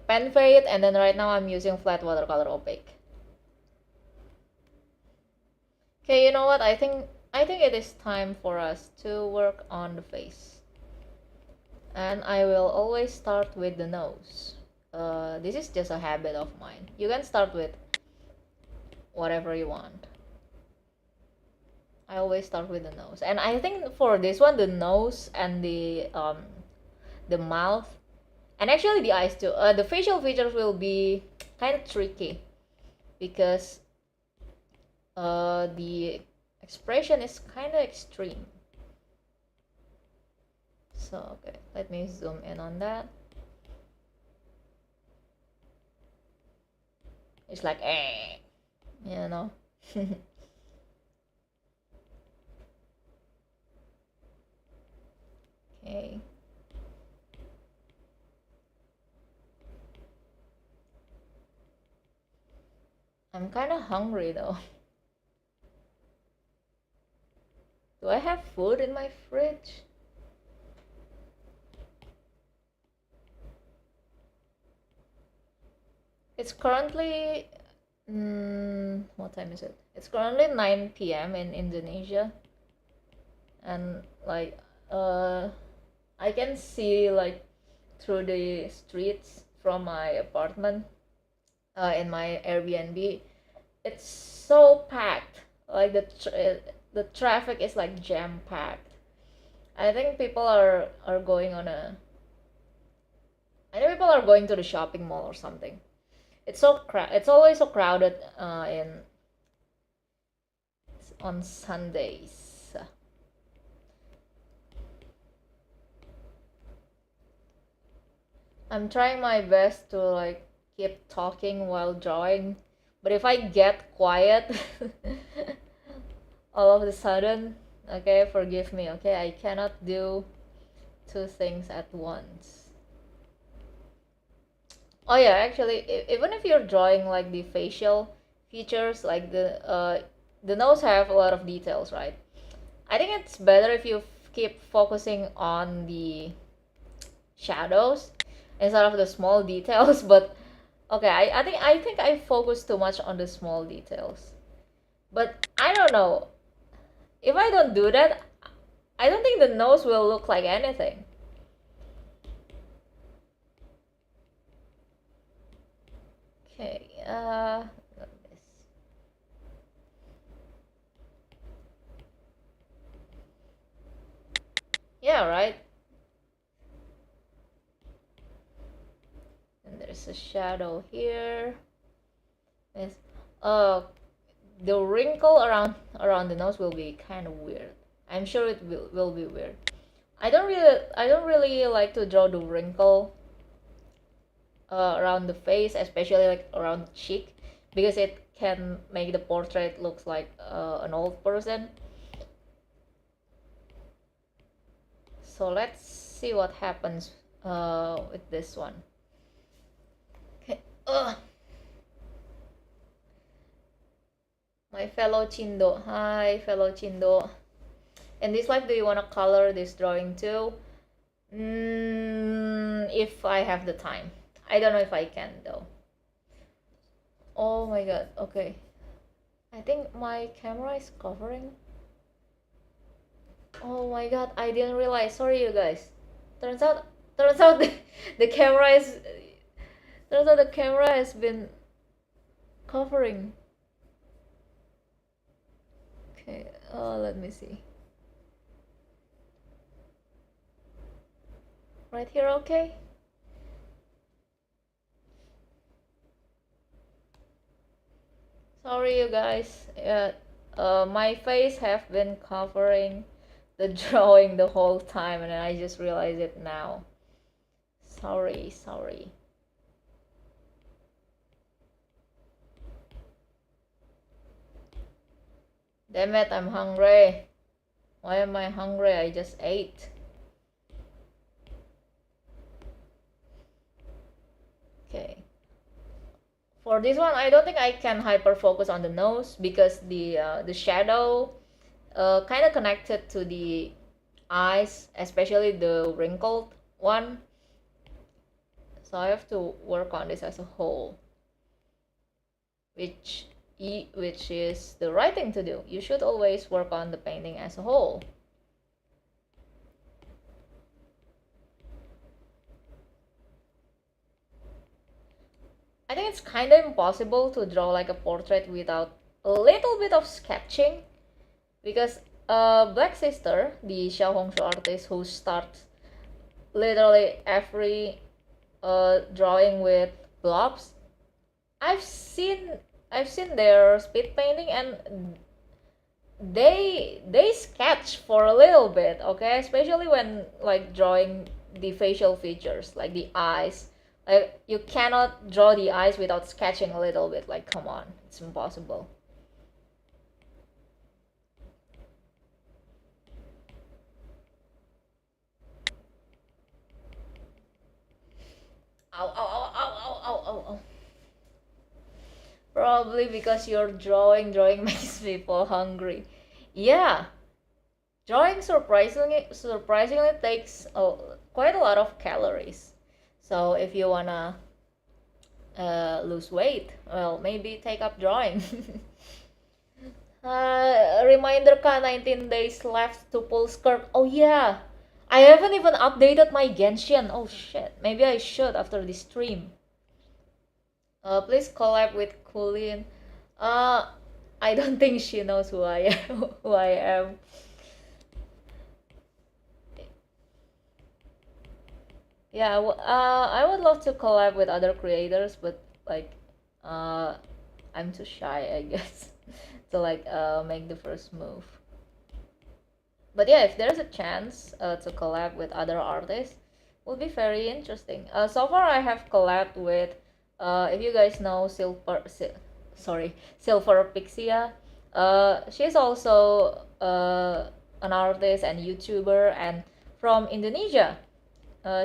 Pen fade, and then right now I'm using flat watercolor opaque. Okay, you know what? I think it is time for us to work on the face. And I will always start with the nose. This is just a habit of mine. You can start with whatever you want. I always start with the nose. And I think for this one, the nose and the mouth, and actually the eyes too. The facial features will be kind of tricky because the expression is kind of extreme. So okay, let me zoom in on that. It's like you know. Okay. I'm kind of hungry though. Do I have food in my fridge? It's currently what time is it? It's currently 9 p.m. in Indonesia. and like I can see like through the streets from my apartment in my Airbnb. It's so packed. Like the traffic is like jam packed. I think people are going on a. I think people are going to the shopping mall or something. It's always so crowded in on Sundays. I'm trying my best to like keep talking while drawing, but if I get quiet all of a sudden, okay, forgive me, okay, I cannot do two things at once. Oh yeah, actually, even if you're drawing like the facial features, like the nose have a lot of details, right? I think it's better if you keep focusing on the shadows instead of the small details. But okay, I think I focus too much on the small details. But I don't know. If I don't do that, I don't think the nose will look like anything. Okay, yeah, right. And there's a shadow here. Yes. Uh, the wrinkle around the nose will be kind of weird. I'm sure it will be weird. I don't really like to draw the wrinkle around the face, especially like around the cheek, because it can make the portrait looks like an old person. So let's see what happens with this one. Okay. My fellow Chindo. Hi, fellow Chindo. In this life, do you want to color this drawing too? If I have the time. I don't know if I can though. Oh my god, okay. I think my camera is covering. Oh my god, I didn't realize. Sorry you guys. Turns out the camera is turns out the camera has been covering. Okay, let me see. Right here, okay? Sorry you guys. My face have been covering the drawing the whole time and I just realized it now. Sorry. Damn it, I'm hungry. Why am I hungry? I just ate. Okay. For this one, I don't think I can hyper focus on the nose because the shadow kind of connected to the eyes, especially the wrinkled one. So I have to work on this as a whole, which is the right thing to do. You should always work on the painting as a whole. I think it's kind of impossible to draw like a portrait without a little bit of sketching, because Black Sister, the Xiaohongshu artist who starts literally every drawing with blobs, I've seen their speed painting and they sketch for a little bit, okay, especially when like drawing the facial features like the eyes. Like you cannot draw the eyes without sketching a little bit. Like come on, it's impossible. Ow, ow, ow, ow, ow, ow, ow, ow. Probably because you're drawing makes people hungry. Yeah, drawing surprisingly takes quite a lot of calories. So if you wanna lose weight, well, maybe take up drawing. Reminder ka, 19 days left to pull skirt. Oh yeah, I haven't even updated my Genshin. Oh shit, maybe I should after this stream. Please collab with Kulin. Uh, I don't think she knows who I am. Who I am. Yeah, I would love to collab with other creators, but like, uh, I'm too shy, I guess, to like make the first move. But yeah, if there's a chance to collab with other artists, will be very interesting. So far I have collabed with, if you guys know Silver Pixia. She's also an artist and YouTuber and from Indonesia.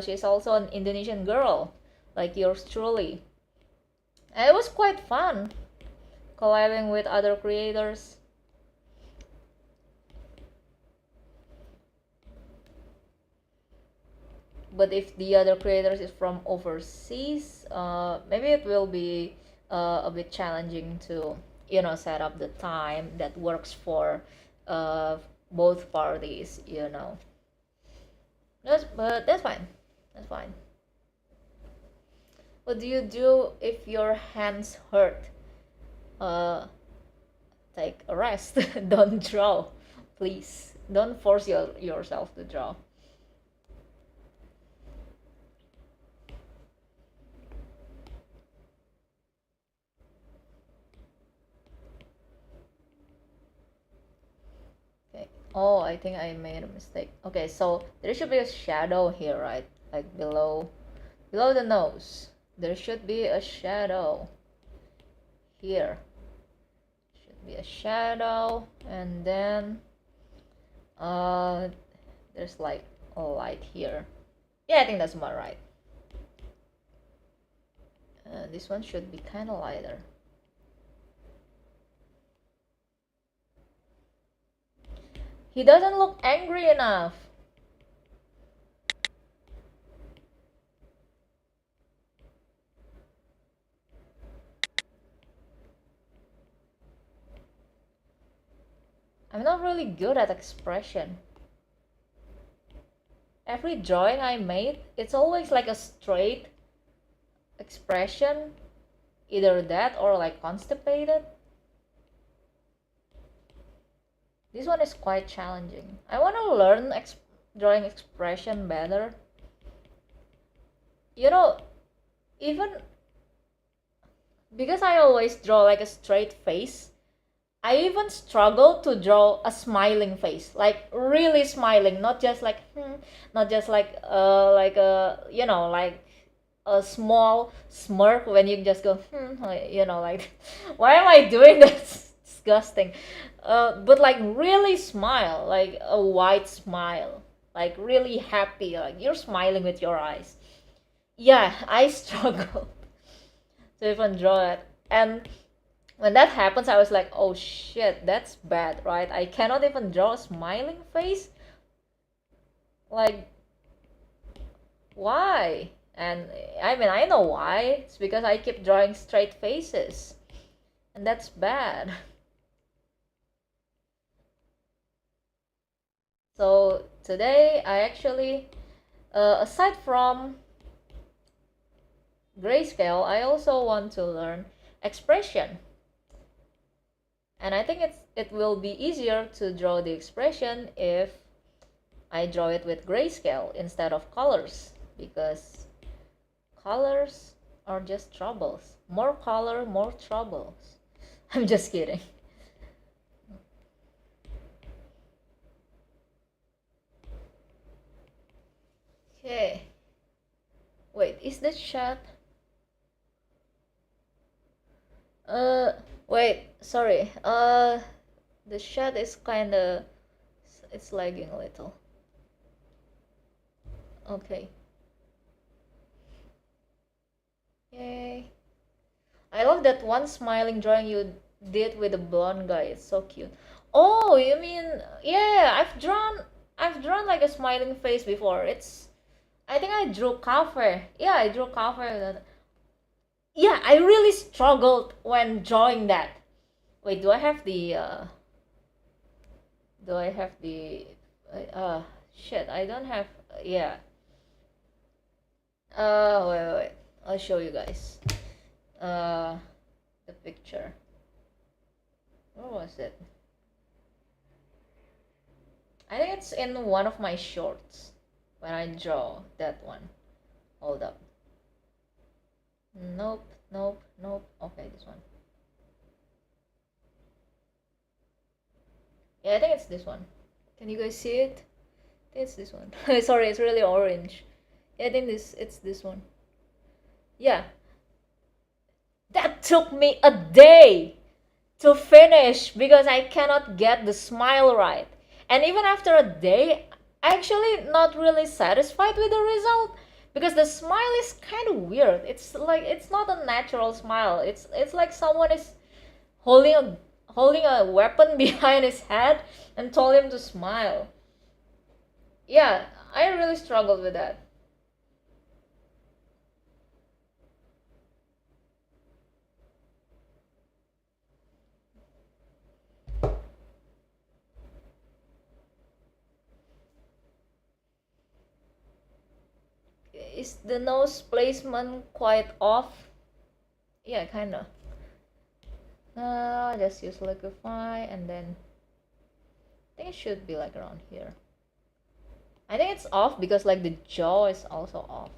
She's also an Indonesian girl, like yours truly. And it was quite fun collabing with other creators. But if the other creators is from overseas, maybe it will be a bit challenging to set up the time that works for both parties. But that's fine. That's fine. What do you do if your hands hurt? Take a rest. Don't draw, please. Don't force yourself to draw. Oh, I think I made a mistake. Okay, so there should be a shadow here, right? Like below the nose. There should be a shadow here. Should be a shadow, and then there's like a light here. Yeah, I think that's about right. This one should be kind of lighter. He doesn't look angry enough. I'm not really good at expression. Every drawing I made, it's always like a straight expression. Either that or like constipated. This one is quite challenging. I want to learn drawing expression better. Even because I always draw like a straight face, I even struggle to draw a smiling face, like really smiling, not just like not just like like a small smirk when you just go like why am I doing this? Disgusting. But like really smile, like a wide smile, like really happy, like you're smiling with your eyes. Yeah, I struggle to even draw it. And when that happens, I was like, oh shit, that's bad, right? I cannot even draw a smiling face. Like, why? And I mean, I know why. It's because I keep drawing straight faces. And that's bad. So today, I actually, aside from Greyscale, I also want to learn expression. And I think it will be easier to draw the expression if I draw it with grayscale instead of colors, because colors are just troubles. More color, more troubles. I'm just kidding. Okay. Wait, is this shot? Wait, sorry. The shot is kinda, it's lagging a little. Okay. Yay. I love that one smiling drawing you did with the blonde guy. It's so cute. Oh, you mean, yeah, I've drawn like a smiling face before. I think I drew cafe. Yeah, I drew cafe. Yeah, I really struggled when drawing that. Wait, do I have the Do I have the shit, I don't have. Yeah. Wait, I'll show you guys the picture. Where was it? I think it's in one of my shorts when I draw that one. Hold up. Nope, nope, nope. Okay, this one. Yeah, I think it's this one. Can you guys see it? I think it's this one. Sorry, it's really orange. Yeah, I think it's this one. Yeah. That took me a day to finish because I cannot get the smile right. And even after a day, actually not really satisfied with the result because the smile is kind of weird. It's like it's not a natural smile. It's like someone is holding a weapon behind his head and told him to smile. Yeah, I really struggled with that. Is the nose placement quite off? Yeah, kinda. Just use liquify and then I think it should be like around here. I think it's off because like the jaw is also off.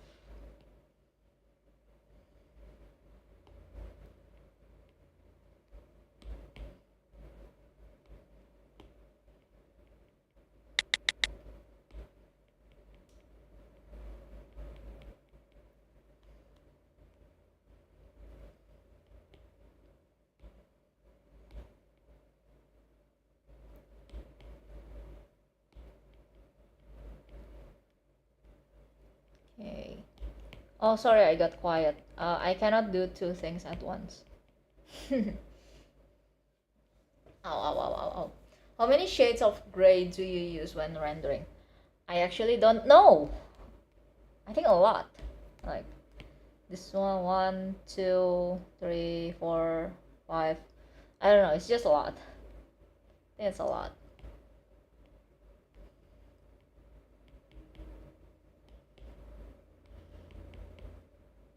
Okay. Oh, sorry, I got quiet. I cannot do two things at once. Ow, ow, ow, ow, ow. How many shades of gray do you use when rendering? I actually don't know. I think a lot. Like this one, 1, 2, 3, 4, 5. I don't know. It's just a lot. I think it's a lot.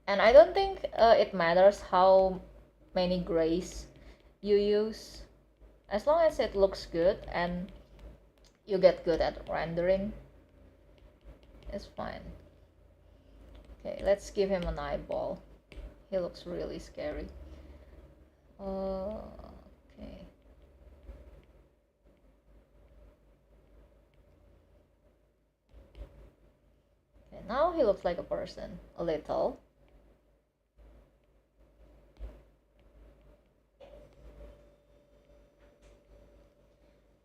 And I don't think it matters how many grays you use, as long as it looks good and you get good at rendering, it's fine. Okay, let's give him an eyeball. He looks really scary. Okay. Okay, now he looks like a person, a little.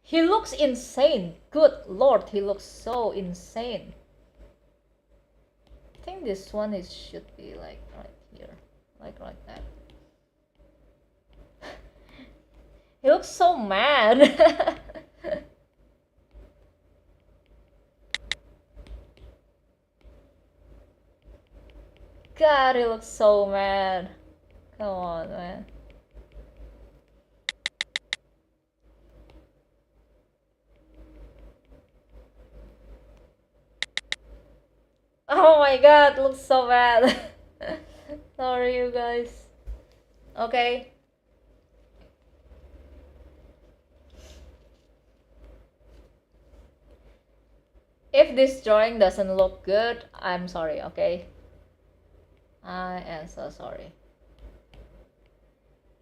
He looks insane. Good lord, he looks so insane. I think this one should be like right here, like that. He looks so mad. God, he looks so mad. Come on, man. Oh my god, looks so bad. Sorry, you guys. Okay. If this drawing doesn't look good, I'm sorry, okay? I am so sorry.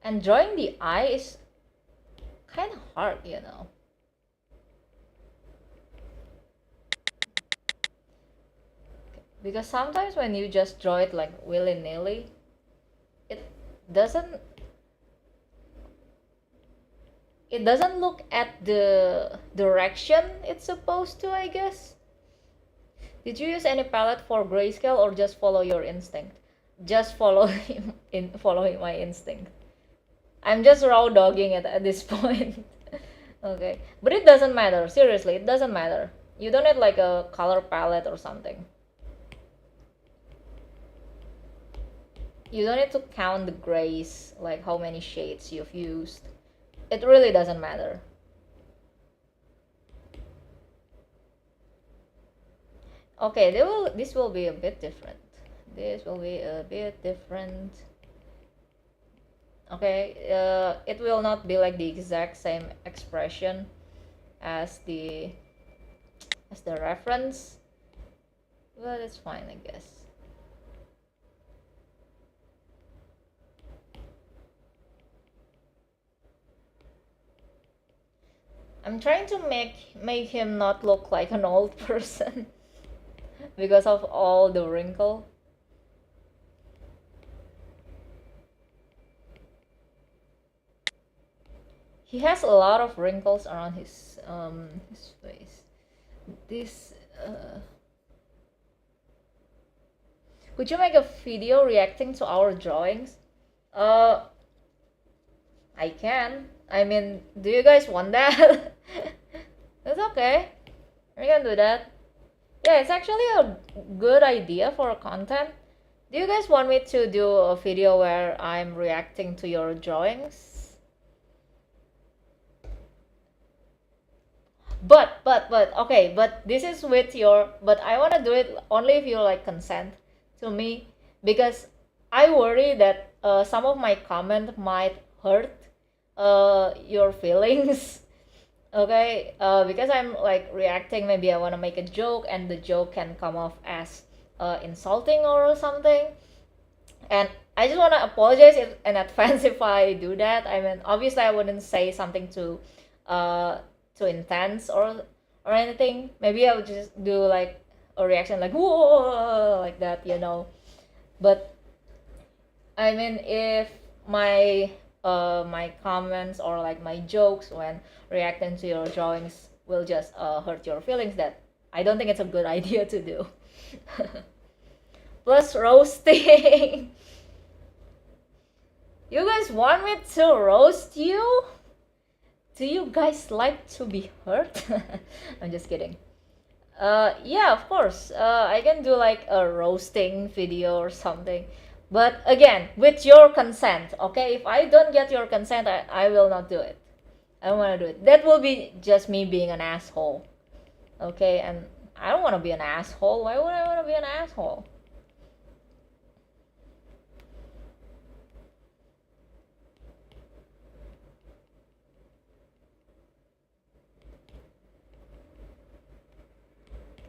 And drawing the eye is kind of hard, you know. Because sometimes when you just draw it like willy-nilly, it doesn't look at the direction it's supposed to, I guess. Did you use any palette for grayscale or just follow your instinct? Just follow following my instinct. I'm just raw dogging it at this point. Okay, but it doesn't matter. Seriously, it doesn't matter. You don't need like a color palette or something. You don't need to count the grays, like how many shades you've used. It really doesn't matter. Okay, this will be a bit different. This will be a bit different. Okay, it will not be like the exact same expression as the reference, but it's fine, I guess. I'm trying to make him not look like an old person because of all the wrinkle. He has a lot of wrinkles around his face. This Could you make a video reacting to our drawings? I can. I mean, do you guys want that? It's okay. We can do that. Yeah, it's actually a good idea for content. Do you guys want me to do a video where I'm reacting to your drawings? But okay, but this is with your, but I want to do it only if you like consent to me, because I worry that some of my comment might hurt your feelings. Okay, because I'm like reacting, maybe I want to make a joke and the joke can come off as insulting or something, and I just want to apologize in advance if I do that. I mean, obviously I wouldn't say something too intense or anything. Maybe I would just do like a reaction like whoa, like that, you know. But I mean, if my my comments or like my jokes when reacting to your drawings will just hurt your feelings, that I don't think it's a good idea to do. Plus roasting. You guys want me to roast you? Do you guys like to be hurt? I'm just kidding. Yeah, of course. I can do like a roasting video or something. But again, with your consent, okay? If I don't get your consent, I will not do it. I don't want to do it. That will be just me being an asshole. Okay? And I don't want to be an asshole. Why would I want to be an asshole?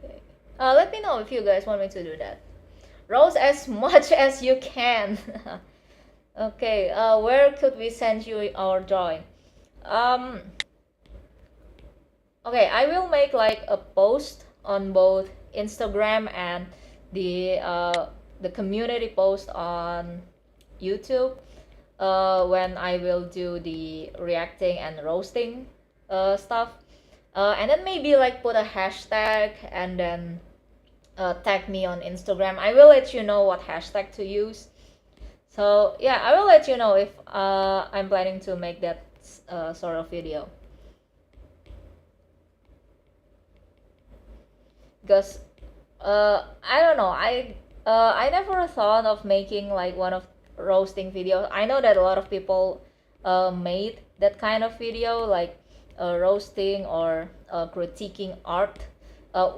Okay. Let me know if you guys want me to do that. Roast as much as you can. Okay, where could we send you our drawing? Okay, I will make like a post on both Instagram and the community post on YouTube when I will do the reacting and roasting stuff, and then maybe like put a hashtag and then tag me on Instagram. I will let you know what hashtag to use. So yeah, I will let you know if I'm planning to make that sort of video. Because I don't know, I never thought of making like one of roasting videos. I know that a lot of people made that kind of video, like roasting or critiquing art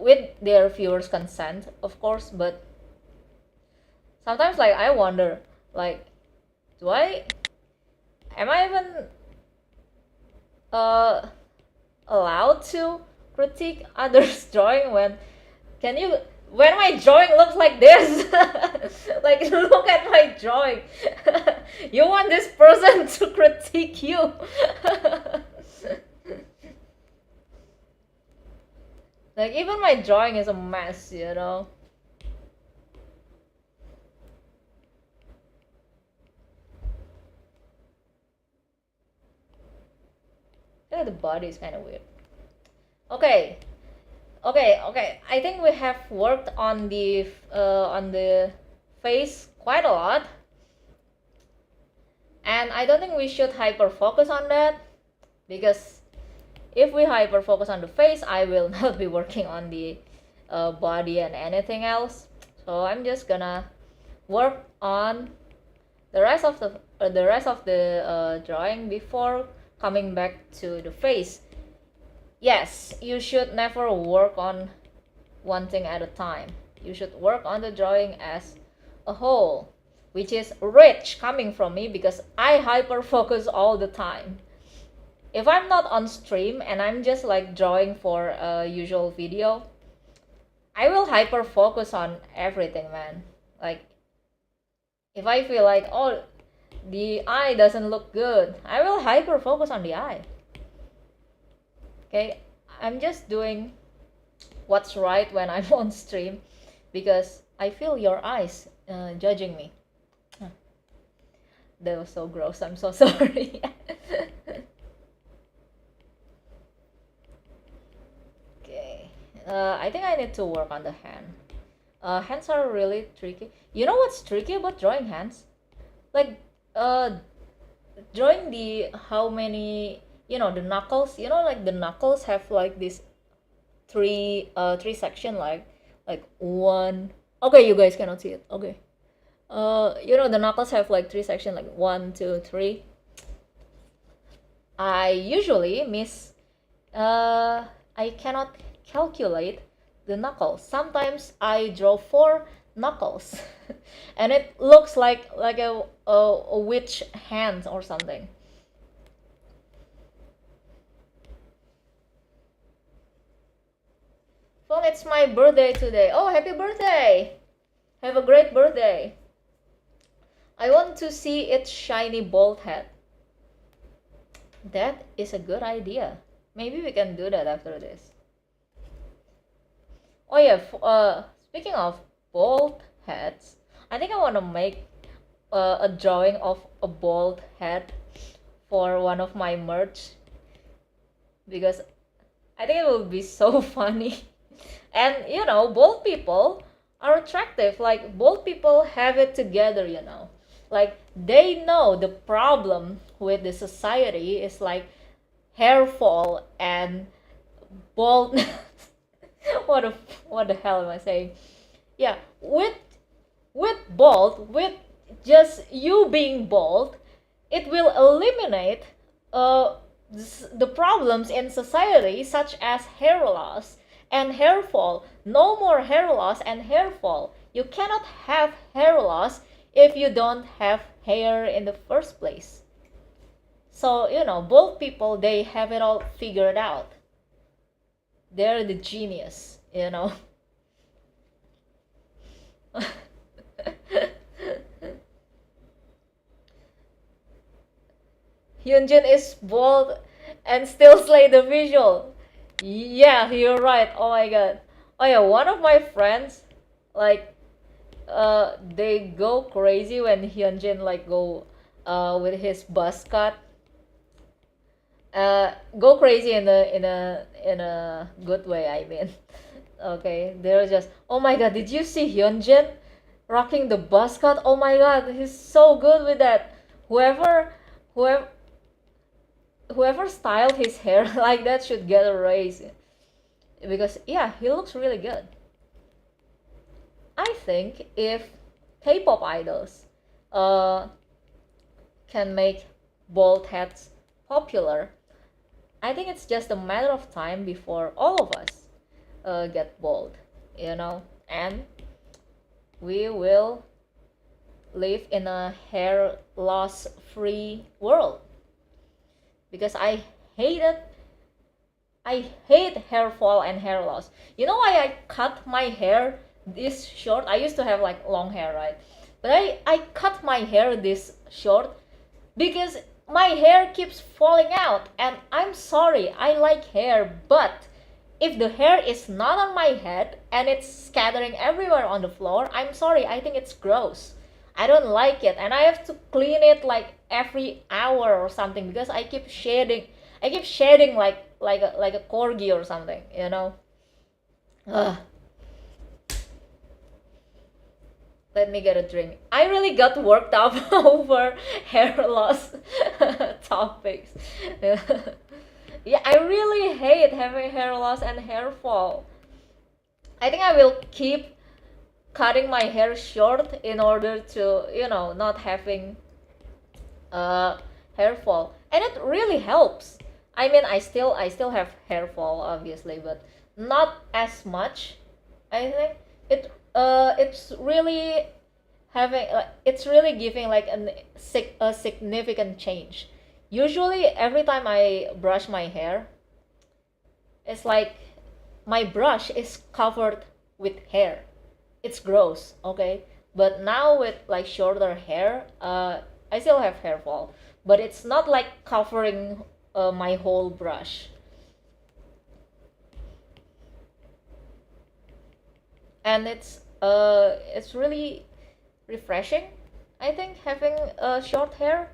with their viewers' consent, of course. But sometimes, like, I wonder, like, am I even allowed to critique others' drawing when my drawing looks like this? Like, look at my drawing. You want this person to critique you? Like, even my drawing is a mess, you know? Yeah, the body is kind of weird. Okay. I think we have worked on the face quite a lot. And I don't think we should hyper focus on that, because if we hyper focus on the face, I will not be working on the body and anything else. So I'm just gonna work on the rest of the drawing before coming back to the face. Yes, you should never work on one thing at a time. You should work on the drawing as a whole, which is rich coming from me because I hyper focus all the time. If I'm not on stream and I'm just like drawing for a usual video, I will hyper focus on everything, man. Like, if I feel like, oh, the eye doesn't look good, I will hyper focus on the eye. Okay, I'm just doing what's right when I'm on stream because I feel your eyes judging me. That was so gross, I'm so sorry. Okay, I think I need to work on the hand. Hands are really tricky. You know what's tricky about drawing hands? Like, drawing the how many, the knuckles, like the knuckles have like this three section, like one. Okay, you guys cannot see it. Okay. The knuckles have like three section, like 1, 2, 3. I usually miss. I cannot calculate the knuckles. Sometimes I draw 4 knuckles, and it looks like a witch hand or something. Well, it's my birthday today. Oh, happy birthday! Have a great birthday. I want to see its shiny bald head. That is a good idea. Maybe we can do that after this. Oh yeah, speaking of bald heads, I think I want to make a drawing of a bald head for one of my merch because I think it will be so funny. And bald people are attractive. Like, bald people have it together, like they know the problem with the society is like hair fall and baldness. what the hell am I saying? Yeah, with just you being bald, it will eliminate the problems in society such as hair loss and hair fall. No more hair loss and hair fall. You cannot have hair loss if you don't have hair in the first place. So, bald people, they have it all figured out. They're the genius, Hyunjin is bald and still slay the visual. Yeah, you're right. Oh my god. Oh yeah, one of my friends, like, they go crazy when Hyunjin like go with his buzz cut. Go crazy in a good way, I mean. Okay, they're just, oh my god, did you see Hyunjin rocking the buzz cut? Oh my god, he's so good with that. Whoever styled his hair like that should get a raise, because yeah, he looks really good. I think if K-pop idols can make bald heads popular, I think it's just a matter of time before all of us get bald, and we will live in a hair loss free world. Because I hate hair fall and hair loss. You know why I cut my hair this short? I used to have like long hair, right? But I cut my hair this short because my hair keeps falling out, and I'm sorry, I like hair, but if the hair is not on my head and it's scattering everywhere on the floor, I'm sorry, I think it's gross. I don't like it, and I have to clean it like every hour or something because I keep shedding like a corgi or something, Ugh. Let me get a drink. I really got worked up over hair loss topics. Yeah, I really hate having hair loss and hair fall. I think I will keep cutting my hair short in order to, not having hair fall. And it really helps. I mean, I still have hair fall, obviously, but not as much I think it's really it's really giving like a significant change. Usually every time I brush my hair, it's like my brush is covered with hair. It's gross, okay? But now with like shorter hair, I still have hair fall, but it's not like covering my whole brush. And it's really refreshing, I think, having short hair.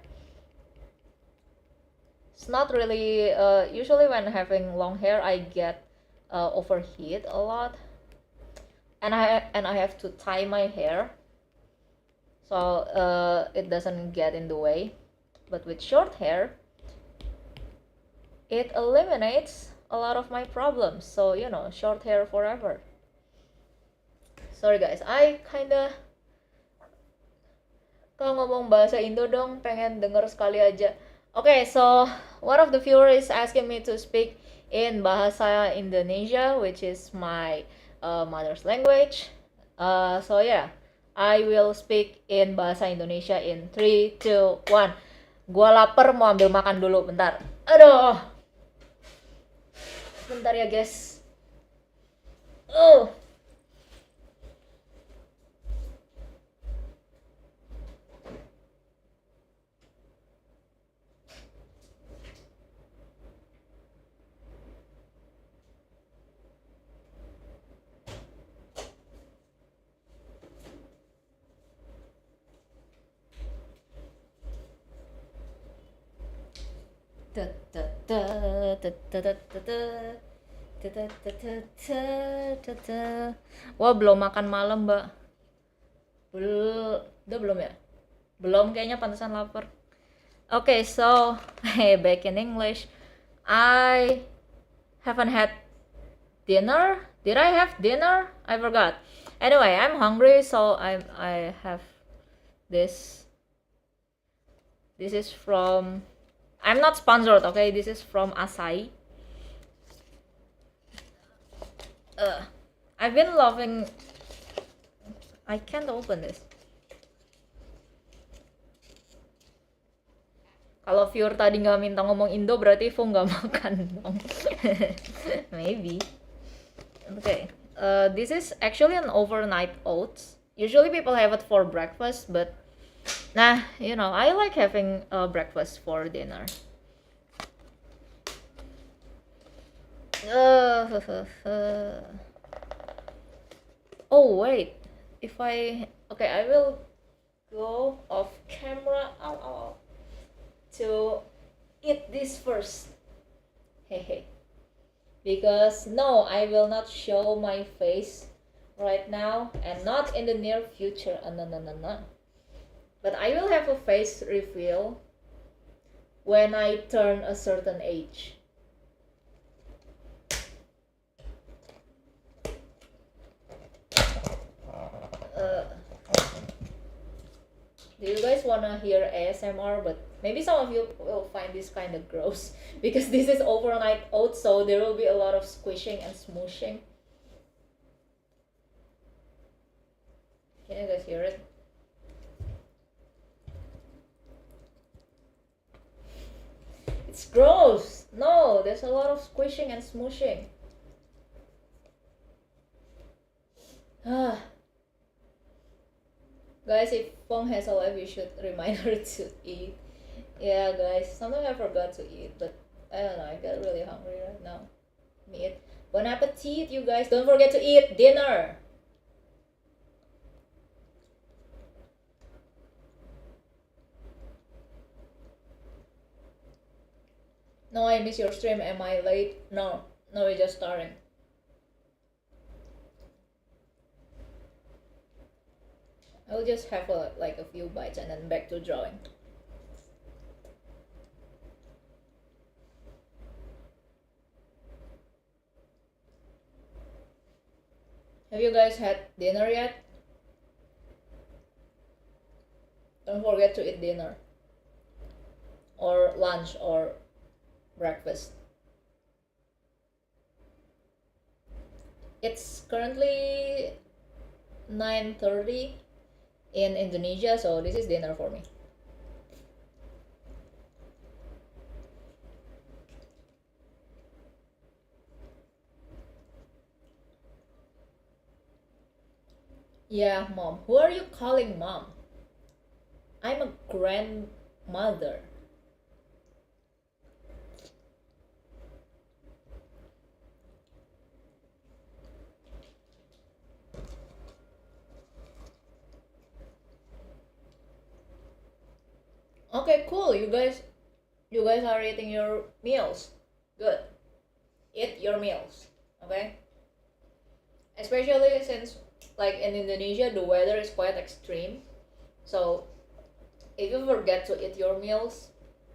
It's not really usually when having long hair I get overheat a lot, and I have to tie my hair so it doesn't get in the way. But with short hair, it eliminates a lot of my problems. So short hair forever. Sorry guys, I kinda, kalau ngomong bahasa Indo dong, pengen denger sekali aja. Okay, so one of the viewers is asking me to speak in bahasa Indonesia, which is my mother's language. So yeah, I will speak in bahasa Indonesia in 3, 2, 1. Gua lapar, mau ambil makan dulu, bentar. Aduh. Bentar ya, guys. Oh. Wah, belum makan malam, Mbak. Udah belum ya? Belum, kayaknya pantesan lapar. Okay, so hey, back in English. I haven't had dinner. Did I have dinner? I forgot. Anyway, I'm hungry, so I have this. This is from, I'm not sponsored, okay? This is from Asahi. I've been loving. I can't open this. Kalau viewer tadi nggak minta ngomong Indo, berarti Vo nggak makan dong. Maybe. Okay. This is actually an overnight oats. Usually people have it for breakfast, but nah, I like having breakfast for dinner. Oh wait, okay, I will go off camera to eat this first. Hey, because no, I will not show my face right now, and not in the near future. No. But I will have a face reveal when I turn a certain age. Do you guys wanna hear ASMR? But maybe some of you will find this kind of gross because this is overnight oats, so there will be a lot of squishing and smooshing. Can you guys hear it? It's gross. No, there's a lot of squishing and smooshing. Guys, if Fong has a life, you should remind her to eat. Yeah, guys, sometimes I forgot to eat, but I don't know, I get really hungry right now. Meat. Bon appetit, you guys. Don't forget to eat dinner. No, I miss your stream. Am I late? No, we're just starting. I'll just have like a few bites and then back to drawing. Have you guys had dinner yet? Don't forget to eat dinner or lunch or breakfast. It's currently 9:30 in Indonesia, so this is dinner for me. Yeah, mom. Who are you calling mom? I'm a grandmother. Okay, cool. You guys are eating your meals. Good. Eat your meals. Okay? Especially since like in Indonesia the weather is quite extreme. So if you forget to eat your meals,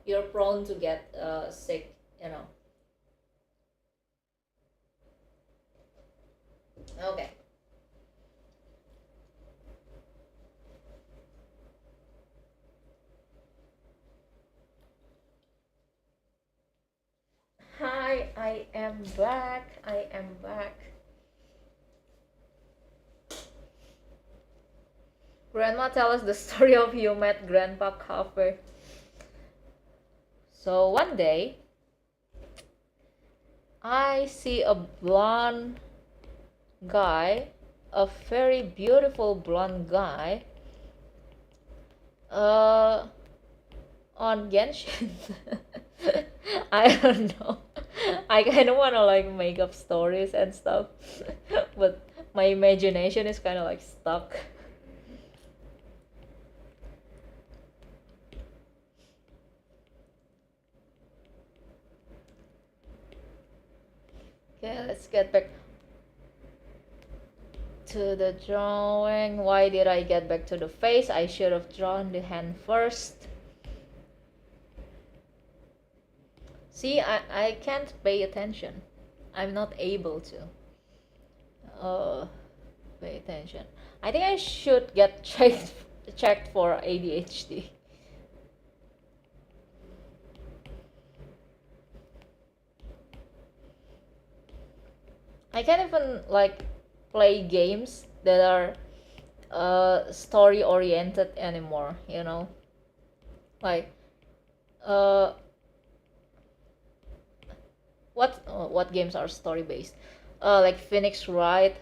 you're prone to get sick, you know. Okay. Hi, I am back. I am back. Grandma, tell us the story of you met Grandpa Cafe. So one day, I see a blonde guy, a very beautiful blonde guy, uh, on Genshin. I don't know. I kind of want to like make up stories and stuff, but my imagination is kind of like stuck. Okay, let's get back to the drawing. Why did I get back to the face? I should have drawn the hand first. See, I can't pay attention. I'm not able to pay attention. I think I should get checked for ADHD. I can't even like play games that are story oriented anymore, you know? Like uh what games are story based? Like Phoenix Wright,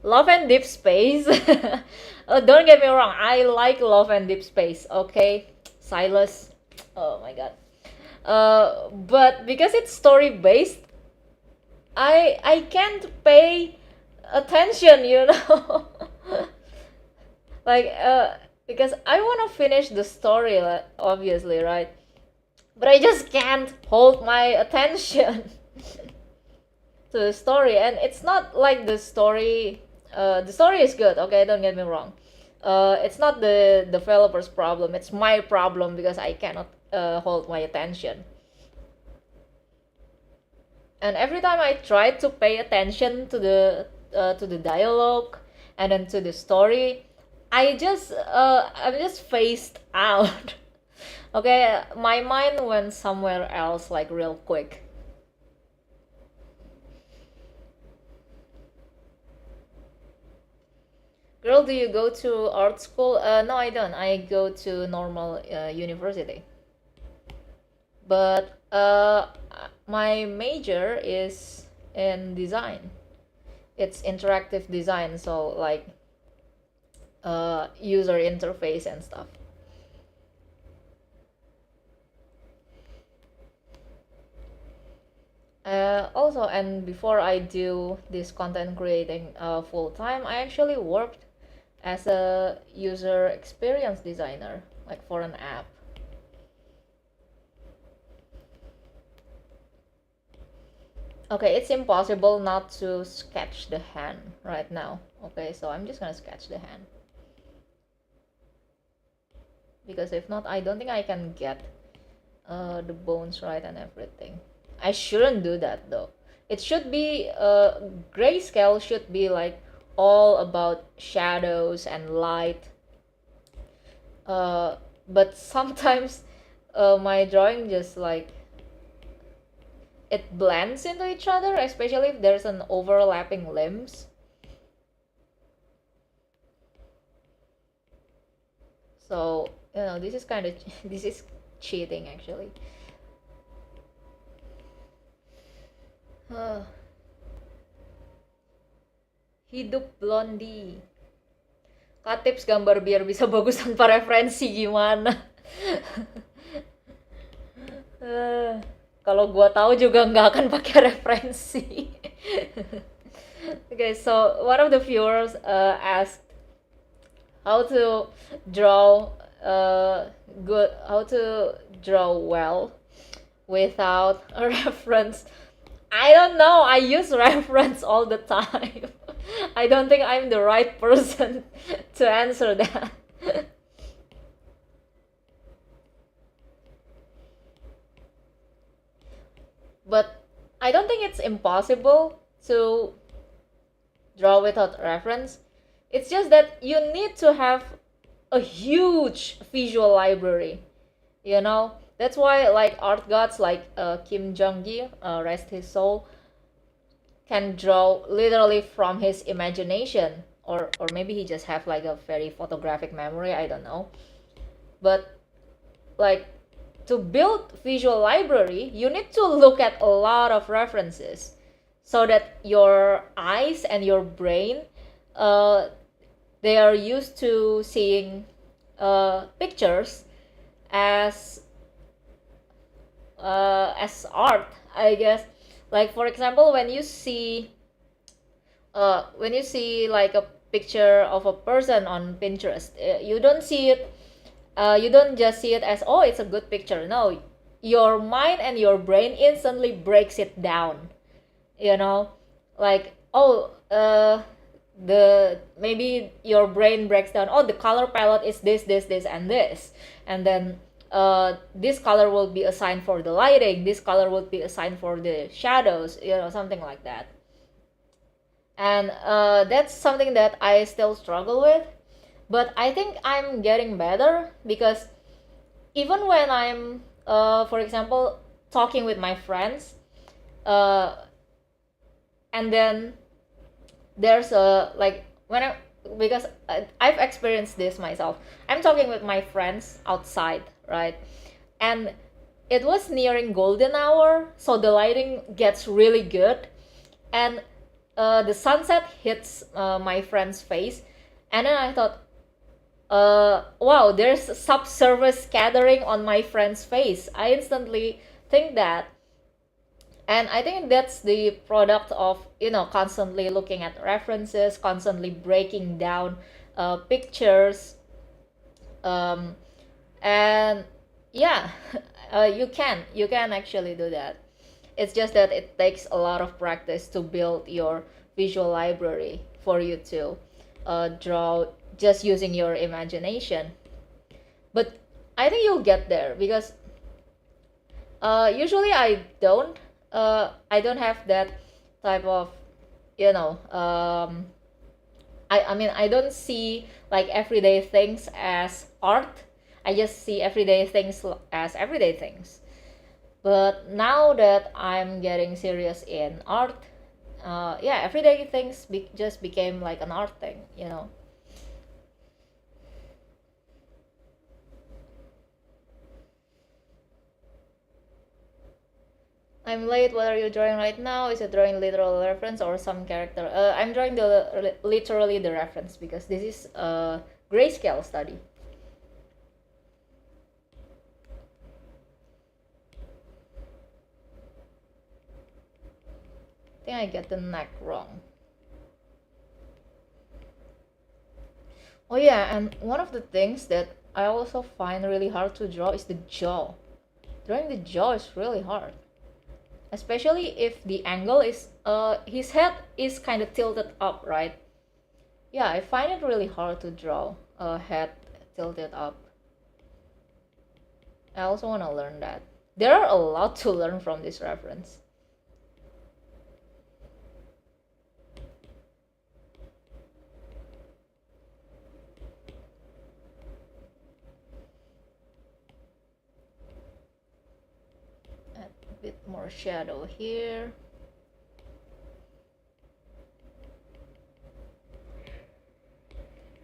Love and Deep Space. Don't get me wrong, I like Love and Deep Space. Okay, Silas. Oh my god. But because it's story based, I can't pay attention. You know, like because I want to finish the story, obviously, right? But I just can't hold my attention to the story, and it's not like the story. The story is good, okay, don't get me wrong. It's not the developer's problem, it's my problem because I cannot hold my attention. And every time I try to pay attention to the dialogue and then to the story, I'm just phased out. Okay, my mind went somewhere else like real quick. Girl, do you go to art school? No, I don't. I go to normal university. But my major is in design. It's interactive design, so like user interface and stuff. Also, and before I do this content creating full time, I actually worked as a user experience designer, like for an app. Okay, it's impossible not to sketch the hand right now. Okay, so I'm just gonna sketch the hand. Because if not, I don't think I can get the bones right and everything. I shouldn't do that though. It should be, grayscale should be like all about shadows and light. But sometimes my drawing just like it blends into each other, especially if there's an overlapping limbs. So, this is kind of this is cheating actually. Hidup Blondie. Kak, tips gambar biar bisa bagus tanpa referensi gimana? Kalau gua tahu juga nggak akan pakai referensi. Okay, so one of the viewers asked how to draw how to draw well without a reference. I don't know. I use reference all the time. I don't think I'm the right person to answer that. But I don't think it's impossible to draw without reference. It's just that you need to have a huge visual library, That's why like art gods like Kim Jong-gi, rest his soul, can draw literally from his imagination, or maybe he just have like a very photographic memory, I don't know. But like to build visual library, you need to look at a lot of references so that your eyes and your brain they are used to seeing pictures as art, I guess. Like for example, when you see like a picture of a person on Pinterest, you don't see it. You don't just see it as, oh, it's a good picture. No, your mind and your brain instantly breaks it down. Like, oh, the maybe your brain breaks down, oh, the color palette is this and this, and then this color will be assigned for the lighting, this color will be assigned for the shadows, something like that. And that's something that I still struggle with, but I think I'm getting better, because even when I'm for example talking with my friends, and then there's a like when I because I've experienced this myself. I'm talking with my friends outside, right? And it was nearing golden hour, so the lighting gets really good, and the sunset hits my friend's face, and then I thought, wow, there's subsurface scattering on my friend's face. I instantly think that. And I think that's the product of, constantly looking at references, constantly breaking down pictures. Um, and yeah, you can actually do that. It's just that it takes a lot of practice to build your visual library for you to draw just using your imagination. But I think you'll get there, because usually I don't have that type of, I mean, I don't see like everyday things as art. I just see everyday things as everyday things. But now that I'm getting serious in art, yeah, everyday things just became like an art thing. I'm late. What are you drawing right now? Is it drawing literal reference or some character? I'm drawing literally the reference, because this is a grayscale study. I think I get the neck wrong. Oh yeah, and one of the things that I also find really hard to draw is the jaw. Drawing the jaw is really hard, especially if the angle is his head is kind of tilted up, right? Yeah, I find it really hard to draw a head tilted up. I also want to learn that. There are a lot to learn from this reference. Add a bit more more shadow here.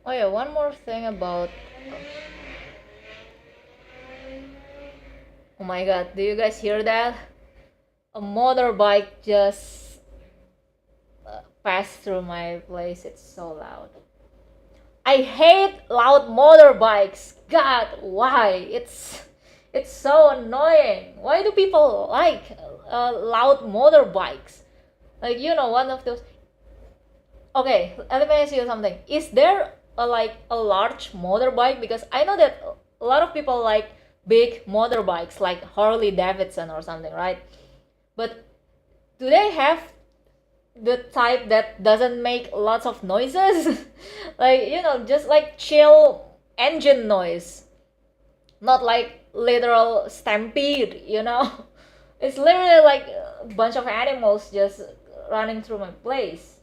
Oh yeah, one more thing about... Oh my god, do you guys hear that? A motorbike just passed through my place. It's so loud. I hate loud motorbikes. God, why? It's so annoying. Why do people like loud motorbikes? Like, you know, one of those... Okay, let me ask you something. Is there like a large motorbike? Because I know that a lot of people like big motorbikes, like Harley Davidson or something, right? But do they have the type that doesn't make lots of noises? Like, you know, just like chill engine noise, not like literal stampede, you know? It's literally like a bunch of animals just running through my place.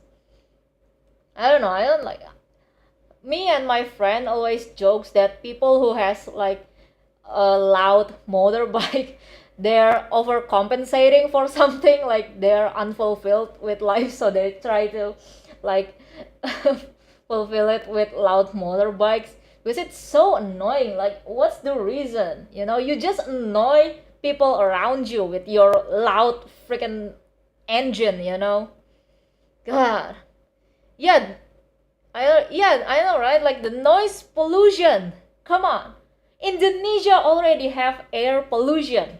I don't know, I don't like... Me and my friend always jokes that people who has like a loud motorbike, they're overcompensating for something, like they're unfulfilled with life, so they try to like fulfill it with loud motorbikes, because it's so annoying. Like, what's the reason? You know, you just annoy people around you with your loud freaking engine, you know? God. Yeah, I know, right? Like the noise pollution. Come on. Indonesia already have air pollution.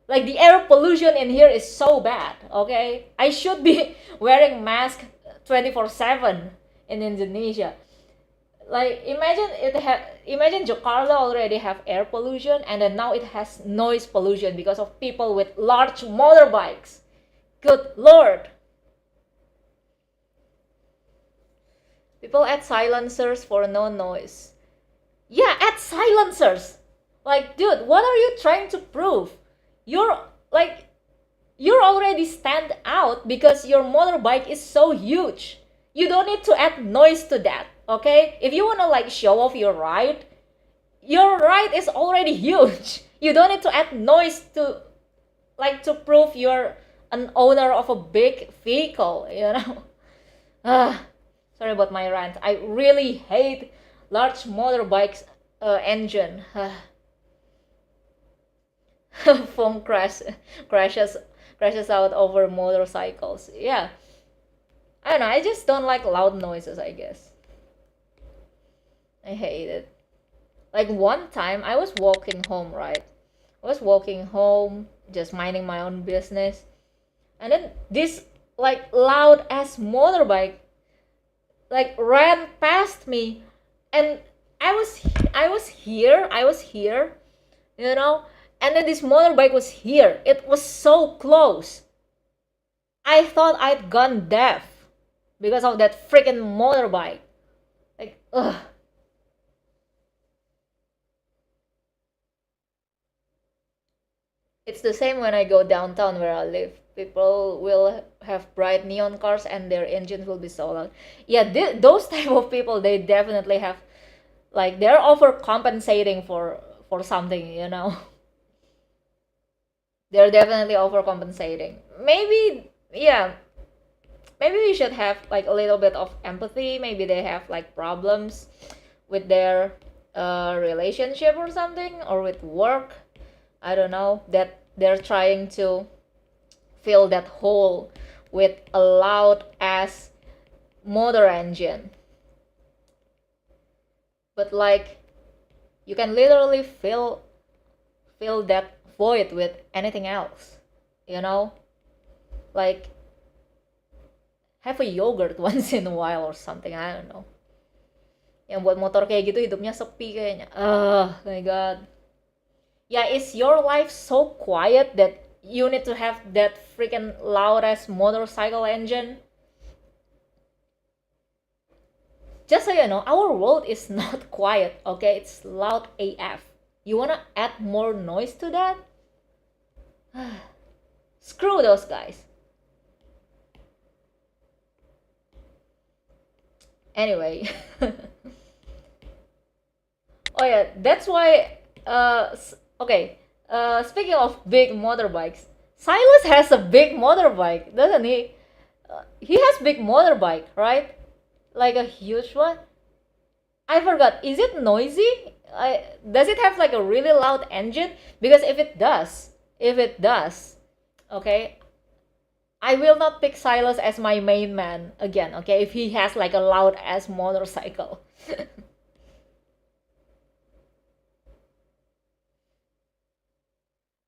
Like, the air pollution in here is so bad, okay? I should be wearing mask 24/7 in Indonesia. Like, imagine Jakarta already have air pollution, and then now it has noise pollution because of people with large motorbikes. Good lord. People add silencers for no noise. Yeah, add silencers. Like, dude, what are you trying to prove? You're already stand out because your motorbike is so huge. You don't need to add noise to that, okay? If you wanna like show off your ride is already huge. You don't need to add noise to prove you're an owner of a big vehicle, you know? Sorry about my rant. I really hate large motorbikes engine. Foam crashes out over motorcycles. Yeah, I don't know. I just don't like loud noises, I guess. I hate it. Like, one time I was walking home, right? I was walking home, just minding my own business, and then this like loud ass motorbike like ran past me, and I was here, you know, and then this motorbike was here. It was so close. I thought I'd gone deaf because of that freaking motorbike. Like, ugh. It's the same when I go downtown where I live. People will have bright neon cars and their engines will be so loud. Yeah, those type of people, they definitely have, like, they're overcompensating for something, you know. They're definitely overcompensating. Maybe, yeah, maybe we should have like a little bit of empathy. Maybe they have like problems with their relationship or something, or with work. I don't know, that they're trying to fill that hole with a loud ass motor engine. But like, you can literally fill that void with anything else, you know? Like, have a yogurt once in a while or something, I don't know. Yang buat motor kayak gitu hidupnya sepi kayaknya. My god. Yeah, is your life so quiet that you need to have that freaking loud ass motorcycle engine? Just so you know, our world is not quiet, okay? It's loud AF. You wanna add more noise to that? Screw those guys. Anyway. Oh yeah, that's why okay, speaking of big motorbikes, Silas has a big motorbike, doesn't he? He has big motorbike, right? Like a huge one. I forgot. Is it noisy? Does it have like a really loud engine? Because if it does, okay, I will not pick Silas as my main man again, okay, if he has like a loud ass motorcycle.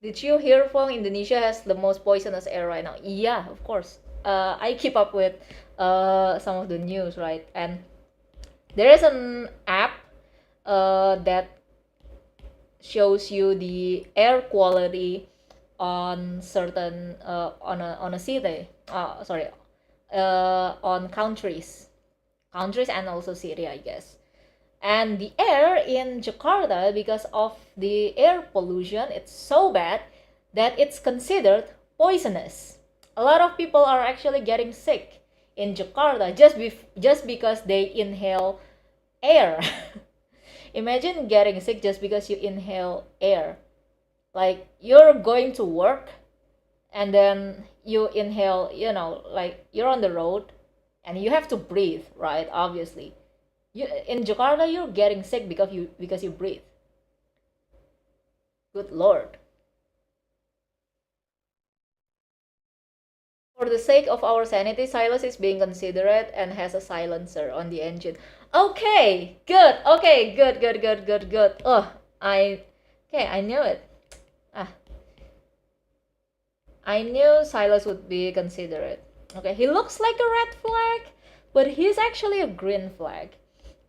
Did you hear, Fong? Indonesia has the most poisonous air right now. Yeah, of course. I keep up with some of the news, right? And there is an app that shows you the air quality on certain on a city. Sorry, on countries and also city, I guess. And the air in Jakarta, because of the air pollution, it's so bad that it's considered poisonous. A lot of people are actually getting sick in Jakarta just because they inhale air. Imagine getting sick just because you inhale air. Like you're going to work and then you inhale, like you're on the road and you have to breathe, right? Obviously in Jakarta you're getting sick because you breathe. Good lord. For the sake of our sanity, Silas is being considerate and has a silencer on the engine. Okay, good. Okay, good. Oh, I knew it. Ah, I knew Silas would be considerate. Okay, he looks like a red flag, but he's actually a green flag.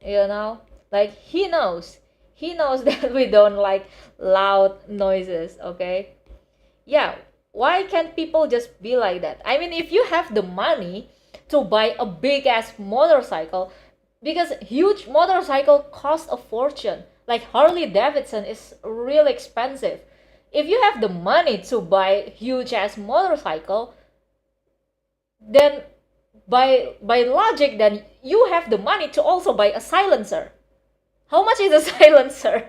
You know, like he knows that we don't like loud noises. Okay, yeah, why can't people just be like that? I mean, if you have the money to buy a big ass motorcycle, because huge motorcycle cost a fortune, like Harley Davidson is really expensive. If you have the money to buy huge ass motorcycle, then by logic, then you have the money to also buy a silencer. How much is a silencer?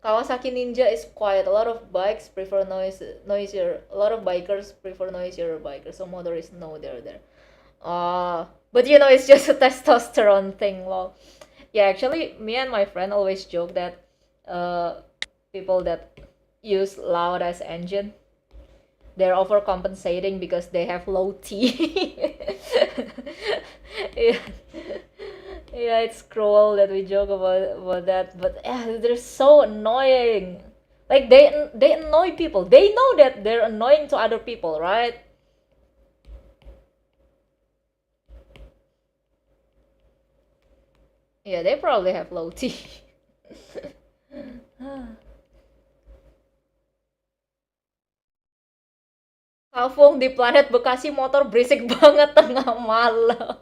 Kawasaki Ninja is quiet. A lot of bikes prefer noisier. A lot of bikers prefer noisier bikers. So motorists know they're there. But it's just a testosterone thing, lol. Yeah, actually, me and my friend always joke that people that use loud as engine, they're overcompensating because they have low T. Yeah. Yeah, it's cruel that we joke about that, but yeah, they're so annoying. Like they annoy people. They know that they're annoying to other people, right? Yeah, they probably have low T. Kavung di planet Bekasi motor berisik banget tengah malam.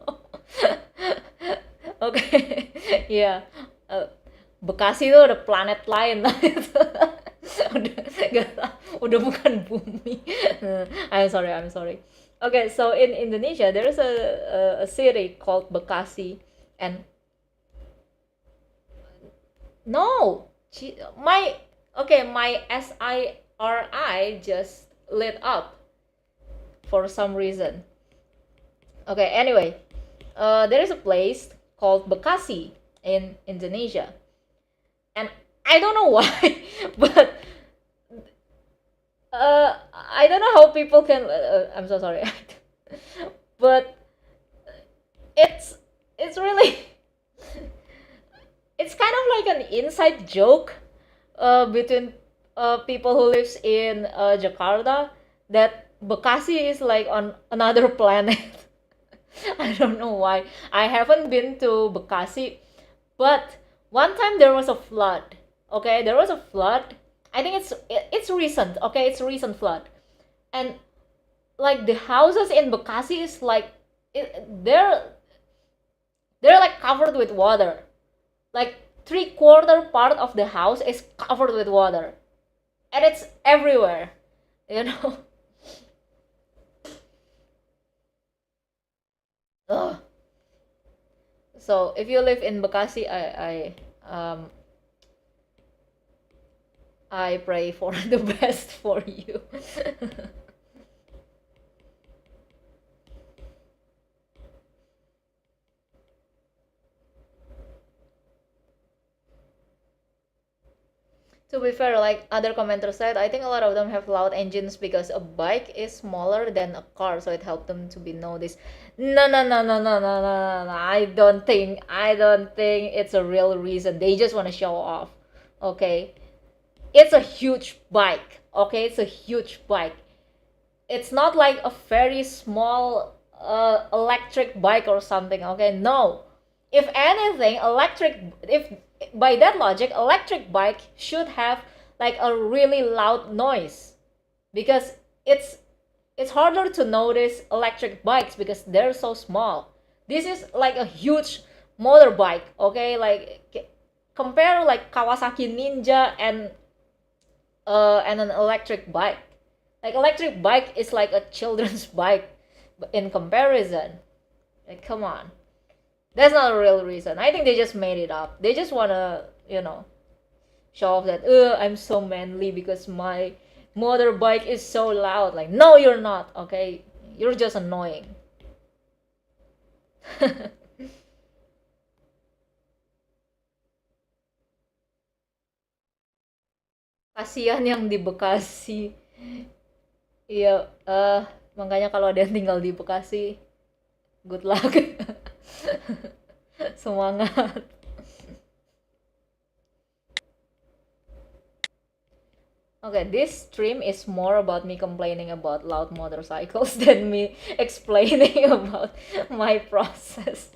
Oke, ya. Eh, Bekasi itu udah planet lain lah itu. Udah gak tau, udah bukan bumi. I'm sorry. Okay, so in Indonesia there is a city called Bekasi, and no, my SIRI just lit up for some reason. Okay, anyway, there is a place called Bekasi in Indonesia, and I don't know why, but I don't know how people can. I'm so sorry, but it's it's really it's kind of like an inside joke between people who lives in Jakarta, that Bekasi is like on another planet. I don't know why. I haven't been to Bekasi, but one time there was a flood. Okay, there was a flood. I think it's recent. Okay, it's a recent flood, and like the houses in Bekasi is like they're like covered with water. Like 3/4 part of the house is covered with water, and it's everywhere. You know. Ugh. So if you live in Bekasi, I I pray for the best for you. To be fair, like other commenters said, I think a lot of them have loud engines because a bike is smaller than a car, so it helped them to be noticed. No, no, no, no, no, no, no, no. I don't think it's a real reason. They just want to show off. Okay, it's a huge bike. Okay, it's a huge bike. It's not like a very small electric bike or something. Okay, no. If anything, if by that logic, electric bike should have like a really loud noise, because it's it's harder to notice electric bikes because they're so small. This is like a huge motorbike. Okay, like compare like Kawasaki Ninja and an electric bike. Like electric bike is like a children's bike in comparison. Like come on. That's not a real reason. I think they just made it up. They just wanna, show off that I'm so manly because my motorbike is so loud. Like, no, you're not, okay? You're just annoying. Kasihan yang di Bekasi. Iya, makanya kalau ada yang tinggal di Bekasi, good luck. Semangat. Okay, this stream is more about me complaining about loud motorcycles than me explaining about my process.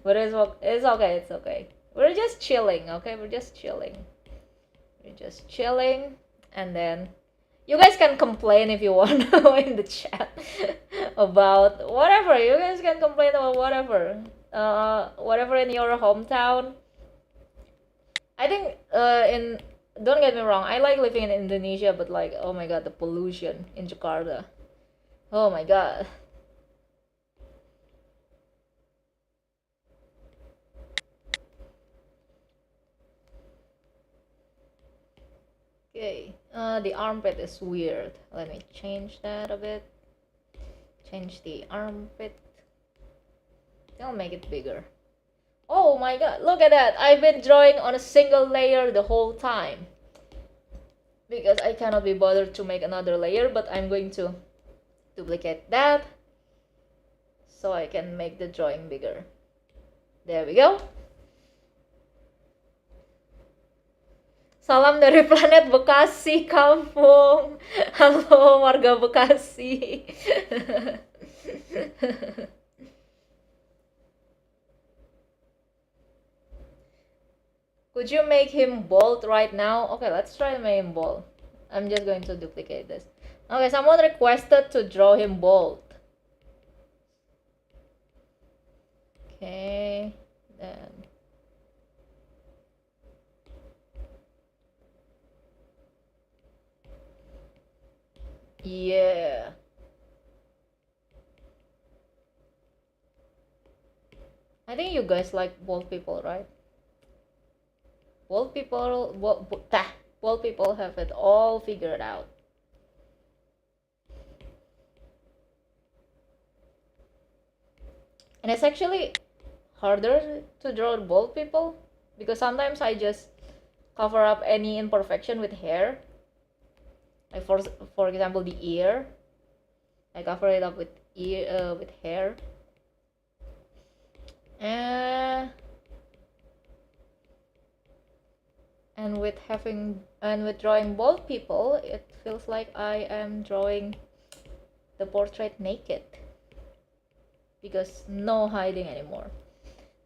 But it's okay, it's okay. We're just chilling, okay? We're just chilling. We're just chilling, and then you guys can complain if you want in the chat about whatever. You guys can complain about whatever. Whatever in your hometown. I think in don't get me wrong, I like living in Indonesia, but like, oh my god, the pollution in Jakarta. Oh my god. Okay, the armpit is weird. Let me change that a bit. Change the armpit. I'll make it bigger. Oh my god, look at that! I've been drawing on a single layer the whole time. Because I cannot be bothered to make another layer, but I'm going to duplicate that so I can make the drawing bigger. There we go. Salam dari planet Bekasi, kampung. Halo warga Bekasi. Could you make him bold right now? Okay, let's try to make him bold. I'm just going to duplicate this. Okay, someone requested to draw him bold. Okay, then. Yeah. I think you guys like bold people, right? Bold people have it all figured out. And it's actually harder to draw bold people because sometimes I just cover up any imperfection with hair. Like for example, the ear, I cover it up with with hair. And with drawing bold people, it feels like I am drawing the portrait naked because no hiding anymore.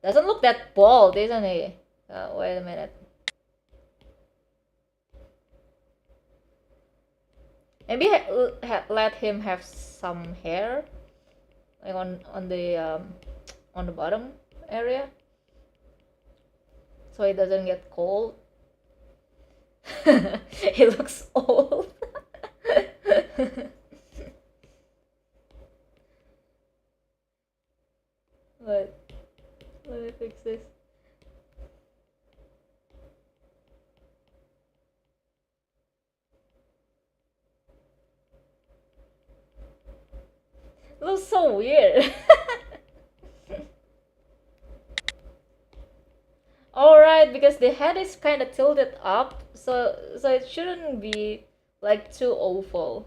Doesn't look that bold, isn't it? Wait a minute. Maybe let him have some hair, like on the bottom area, so it doesn't get cold. He looks old. Let me fix this. looks so weird. Alright, because the head is kind of tilted up, so it shouldn't be like too oval.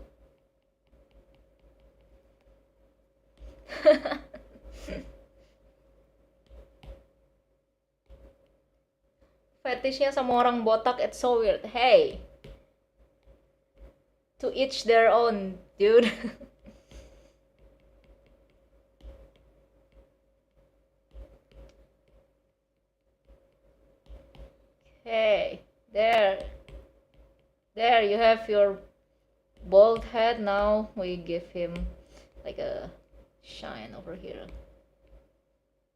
Fetishnya sama orang botak, it's so weird. Hey, to each their own, dude. Okay, there you have your bald head. Now we give him like a shine over here.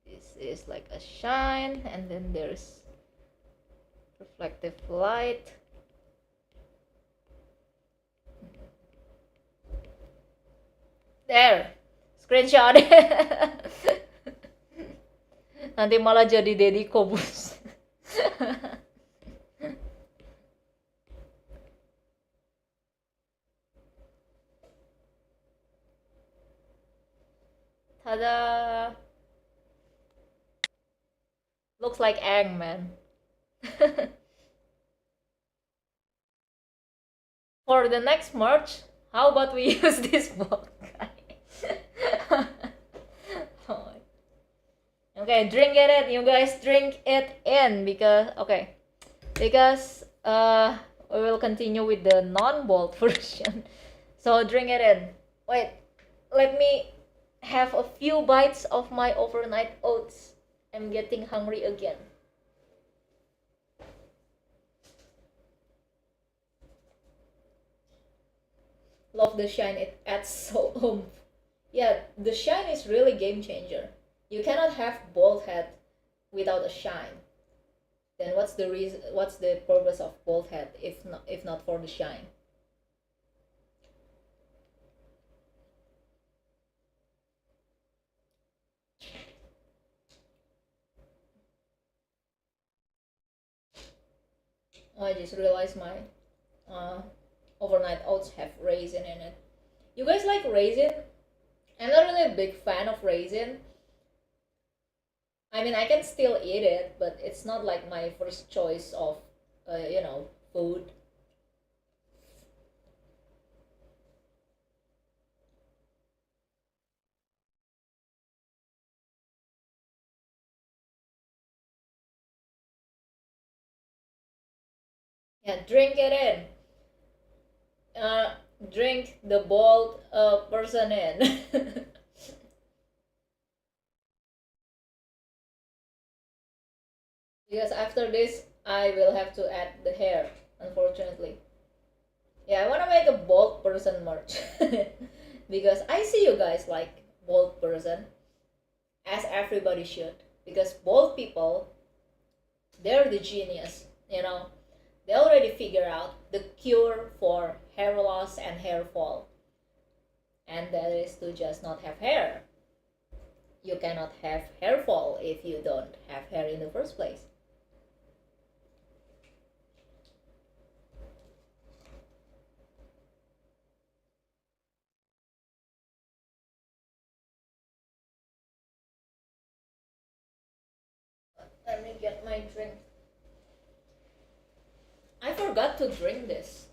This is like a shine, and then there's reflective light. There, screenshot. Nanti malah jadi Deddy Kobus. Tada! Looks like Aang, man. For the next merch, how about we use this bald guy? Okay, drink it in, you guys, drink it in, because we will continue with the non-bald version. So drink it in. Wait, let me have a few bites of my overnight oats. I'm getting hungry again. Love the shine, it adds so oomph. Yeah, the shine is really game changer. You cannot have bald head without a shine. Then what's the purpose of bald head if not for the shine? Oh, I just realized my overnight oats have raisin in it. You guys like raisin? I'm not really a big fan of raisin. I mean, I can still eat it, but it's not like my first choice of, food. Yeah, drink it in. Drink the bald person in. Because after this, I will have to add the hair, unfortunately. Yeah, I want to make a bald person merch. Because I see you guys like bald person, as everybody should. Because bald people, they're the genius, They already figure out the cure for hair loss and hair fall. And that is to just not have hair. You cannot have hair fall if you don't have hair in the first place. Let me get my drink. I forgot to drink this.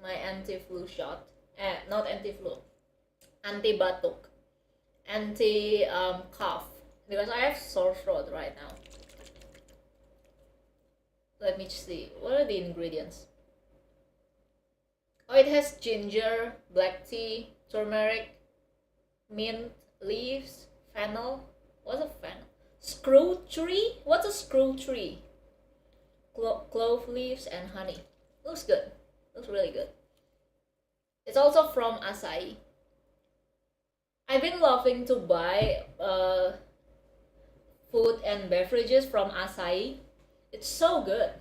My anti-flu shot. Not anti-flu. Anti-batuk. Anti-cough. Because I have sore throat right now. Let me see. What are the ingredients? Oh, it has ginger, black tea, turmeric, mint leaves, fennel. What's a fennel? Screw tree? What's a screw tree? Clove leaves and honey. Looks good. Looks really good. It's also from Acai. I've been loving to buy food and beverages from Acai. It's so good.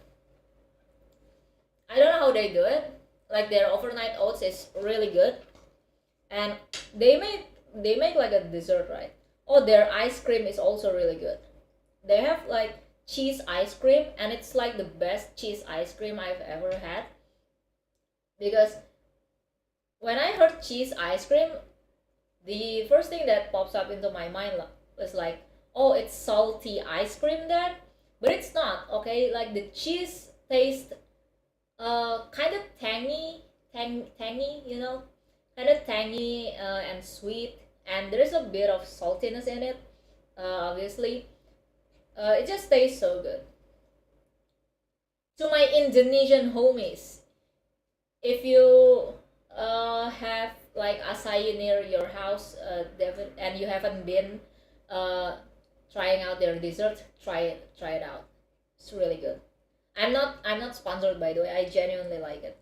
I don't know how they do it. Like their overnight oats is really good, and they make like a dessert, right? Oh, their ice cream is also really good. They have like cheese ice cream, and it's like the best cheese ice cream I've ever had, because when I heard cheese ice cream, the first thing that pops up into my mind was like, oh, it's salty ice cream then, but it's not. Okay, like the cheese tastes kind of tangy, you know, kind of tangy and sweet, and there's a bit of saltiness in it. Obviously, it just tastes so good. To my Indonesian homies, if you have like acai near your house, and you haven't been uh, trying out their dessert, try it out. It's really good. I'm not sponsored, by the way. I genuinely like it.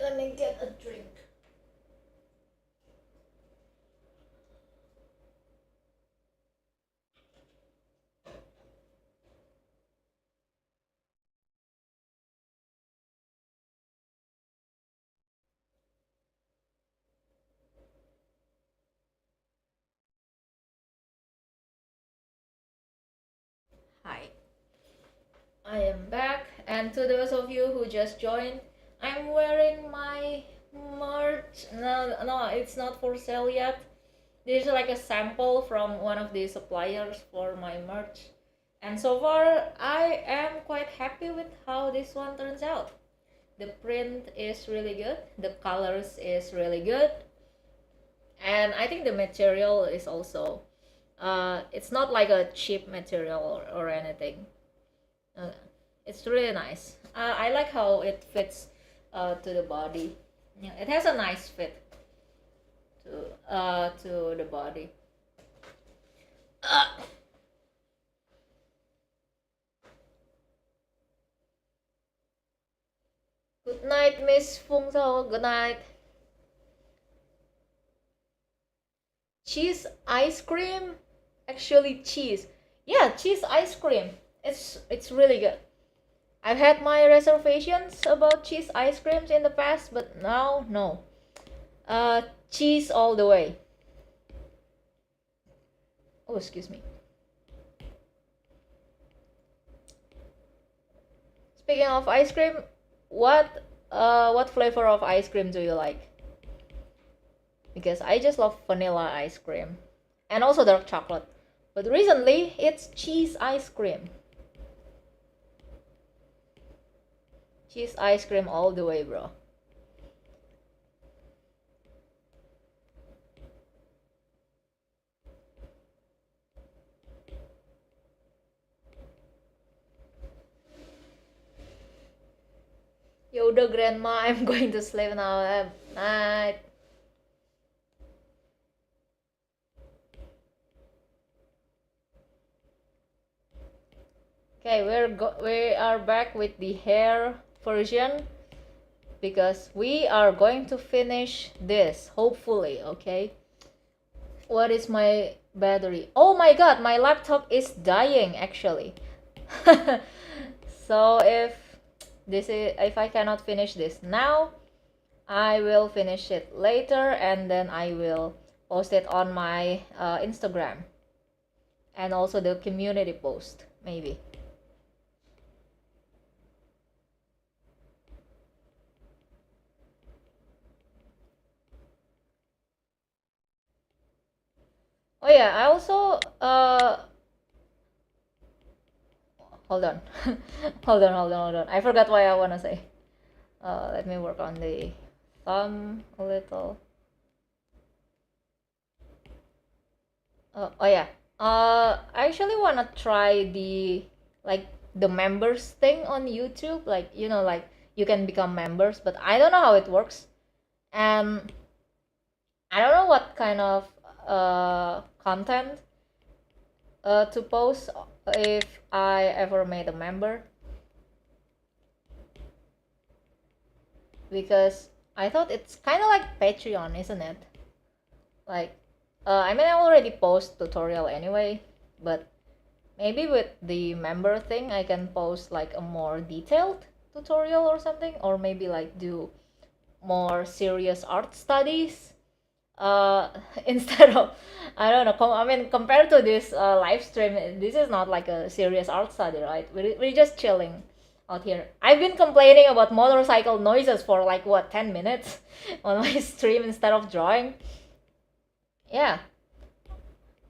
Let me get a drink. Hi, I am back, and to those of you who just joined, I'm wearing my merch. No, no, it's not for sale yet. This is like a sample from one of the suppliers for my merch. And so far, I am quite happy with how this one turns out. The print is really good, the colors is really good, and I think the material is also, it's not like a cheap material or anything. Uh, it's really nice. I like how it fits to the body. Yeah, it has a nice fit to the body. Uh, Good night, Miss Fung So. Good night. Cheese ice cream? Actually, cheese. Yeah, cheese ice cream. It's really good. I've had my reservations about cheese ice creams in the past, but now no. Cheese all the way. Oh, excuse me. Speaking of ice cream, what flavor of ice cream do you like? Because I just love vanilla ice cream and also dark chocolate. But recently, it's cheese ice cream. Cheese ice cream all the way, bro. Yoda grandma, I'm going to sleep now. Night. Okay, we are back with the hair version because we are going to finish this hopefully. Okay. What is my battery? Oh my god, my laptop is dying actually. So if I cannot finish this now, I will finish it later and then I will post it on my Instagram and also the community post maybe. Oh yeah, I also hold on. hold on. I forgot what I want to say. Let me work on the thumb a little. Oh yeah. I actually wanna try like the members thing on YouTube. Like like you can become members, but I don't know how it works, and I don't know what kind of content to post if I ever made a member, because I thought it's kind of like Patreon, isn't it? Like, I mean, I already post tutorial anyway, but maybe with the member thing, I can post like a more detailed. tutorial or something, or maybe like do more serious art studies uh instead of, I don't know, I mean, compared to this live stream, this is not like a serious art study, right? We're just chilling out here. I've been complaining about motorcycle noises for like what, 10 minutes on my stream instead of drawing. Yeah.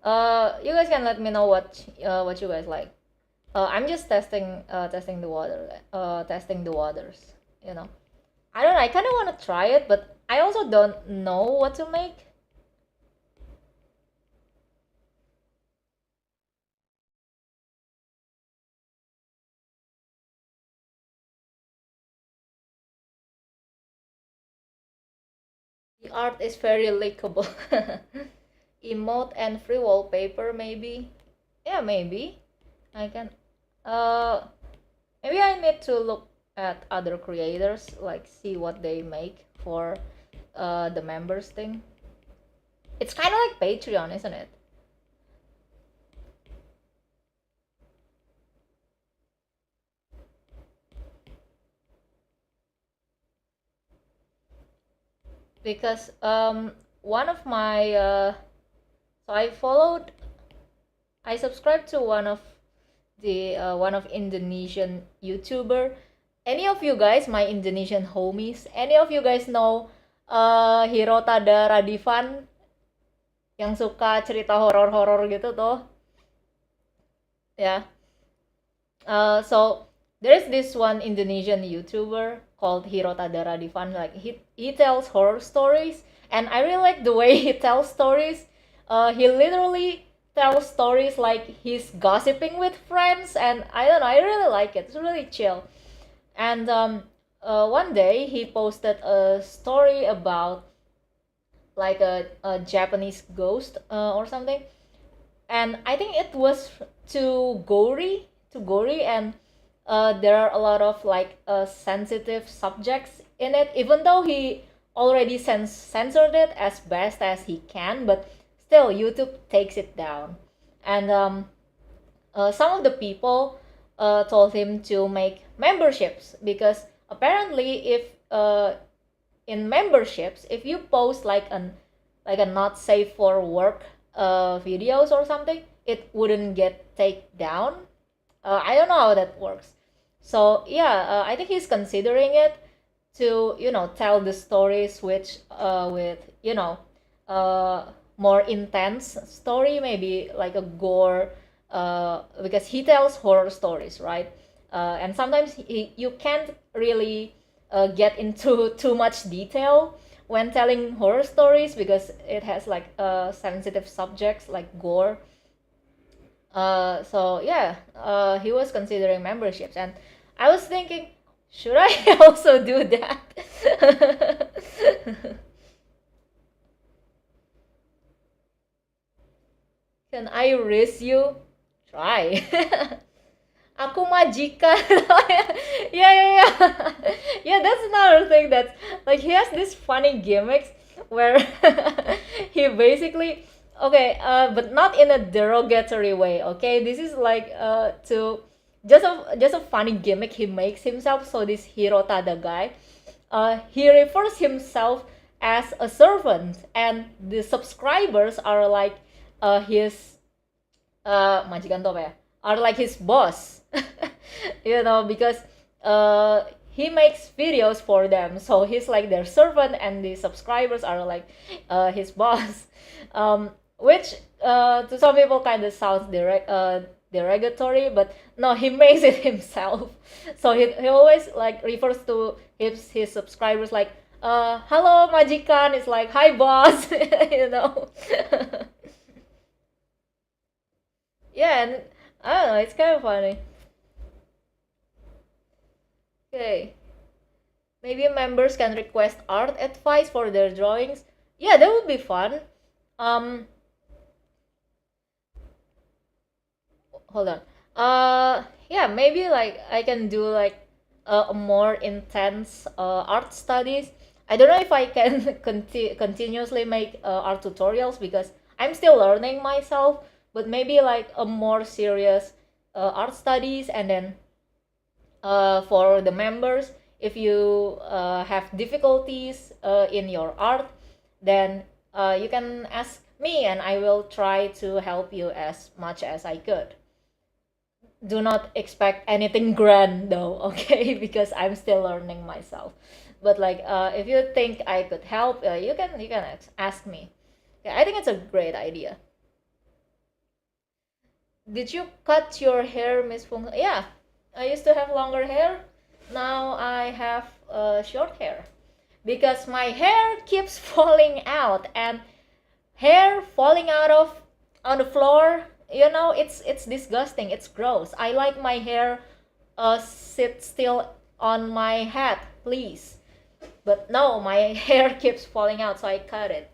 You guys can let me know what you guys like. I'm just testing the testing the waters, you know. I don't know, I kind of want to try it, but I also don't know what to make. The art is very likable. Emote and free wallpaper, maybe. Yeah, maybe. I can. Uh, Maybe I need to look at other creators, like see what they make for the members thing. It's kind of like Patreon, isn't it? Because one of my so I subscribed to one of Indonesian YouTuber. Any of you guys, my Indonesian homies, any of you guys know Hirotada Radivan yang suka cerita horor-horor gitu tuh? Ya. So there's this one Indonesian YouTuber called Hirotada Radivan. Like he tells horror stories, and I really like the way he tells stories. He literally tells stories like he's gossiping with friends, and I don't know, I really like it. It's really chill. And one day he posted a story about like a Japanese ghost or something, and I think it was too gory, and there are a lot of like sensitive subjects in it. Even though he already censored it as best as he can, but still YouTube takes it down. And some of the people told him to make memberships, because apparently if in memberships, if you post like a not safe for work videos or something, it wouldn't get taken down. I don't know how that works. So yeah, I think he's considering it to, you know, tell the stories which with, you know, more intense story, maybe like a gore, because he tells horror stories, right? And sometimes you can't really get into too much detail when telling horror stories, because it has like sensitive subjects like gore. So yeah, he was considering memberships, and I was thinking, should I also do that? Can I risk you? Try. Aku majikan. Yeah, yeah, yeah. Yeah, that's another thing that, like, he has this funny gimmicks where he basically, okay, but not in a derogatory way, okay? This is like to just a funny gimmick he makes himself. So this Hirotada guy, he refers himself as a servant, and the subscribers are like his majikan tuh apa ya? Are like his boss. You know, because he makes videos for them, so he's like their servant, and the subscribers are like his boss. Which to some people kind of sounds derogatory, but no, he makes it himself. So he always like refers to his subscribers like hello majikan. It's like, hi boss. You know. Yeah, and I don't know, it's kind of funny. Okay, maybe members can request art advice for their drawings. Yeah, that would be fun. um Hold on. Yeah, maybe like I can do like a more intense art studies. I don't know if I can continuously make art tutorials, because I'm still learning myself, but maybe like a more serious art studies, and then for the members. If you have difficulties in your art, then you can ask me and I will try to help you as much as I could. Do not expect anything grand though, okay? Because I'm still learning myself. But like, if you think I could help, you can ask me. Yeah, I think it's a great idea. Did you cut your hair, Miss Fung? Yeah, I used to have longer hair. Now I have short hair because my hair keeps falling out, and hair falling out of on the floor, it's disgusting, it's gross. I like my hair sit still on my head, please. But no, my hair keeps falling out, so I cut it.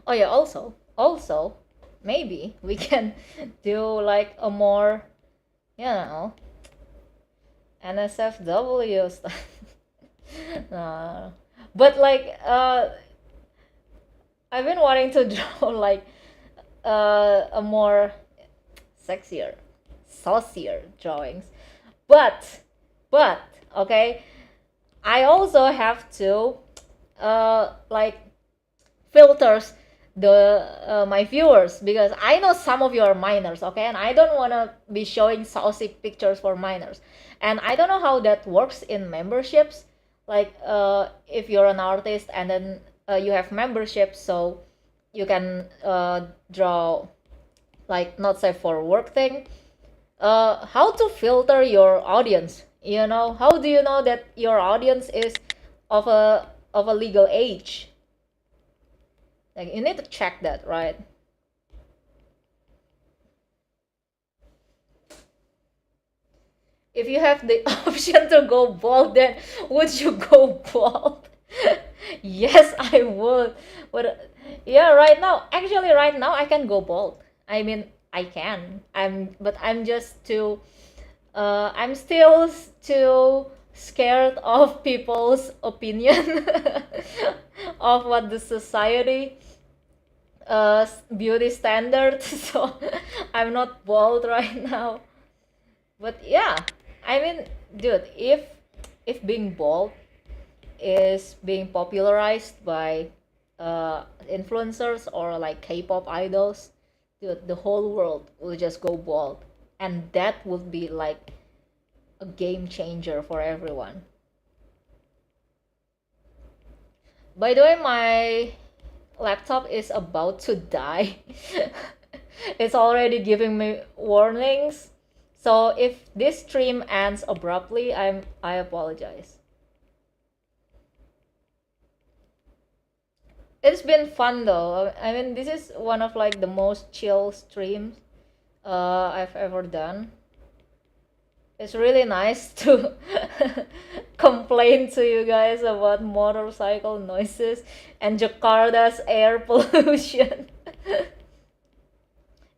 Oh yeah, also maybe we can do like a more, you know, NSFW stuff. uh, but like I've been wanting to draw like a more sexier, saucier drawings. But but okay, I also have to like filters the my viewers, because I know some of you are minors, okay, and I don't want to be showing saucy pictures for minors, and I don't know how that works in memberships. Like if you're an artist and then you have membership, so you can draw like not safe for work thing. How to filter your audience? How do you know that your audience is of a legal age? Like you need to check that, right? If you have the option to go bald, then would you go bald? Yes, I would. But yeah, right now I can go bald. I mean, I can. I'm just too. I'm still too scared of people's opinion of what the society beauty standards. So I'm not bald right now. But yeah, I mean, dude, if being bald is being popularized by influencers or like K-pop idols, dude, the whole world will just go bald, and that would be like a game changer for everyone. By the way, my laptop is about to die. It's already giving me warnings. So if this stream ends abruptly, I apologize. It's been fun though. I mean, this is one of like the most chill streams I've ever done. It's really nice to complain to you guys about motorcycle noises and Jakarta's air pollution.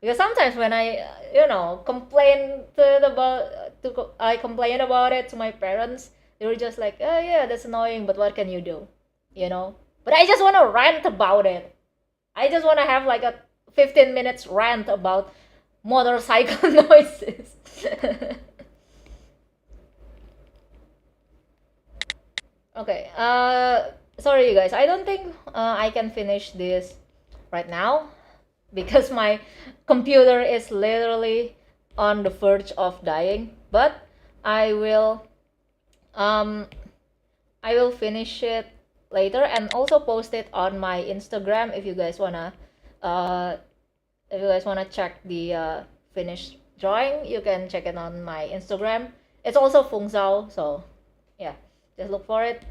Because sometimes when I, I complain about it to my parents, they were just like, "Oh yeah, that's annoying, but what can you do?" You know. But I just want to rant about it. I just want to have like a 15 minutes rant about motorcycle noises. Okay. Sorry, you guys. I don't think I can finish this right now because my computer is literally on the verge of dying. But I will, um, I will finish it later and also post it on my Instagram if you guys uh, wanna check the finished drawing. You can check it on my Instagram. It's also Fung Zhao, so yeah, just look for it.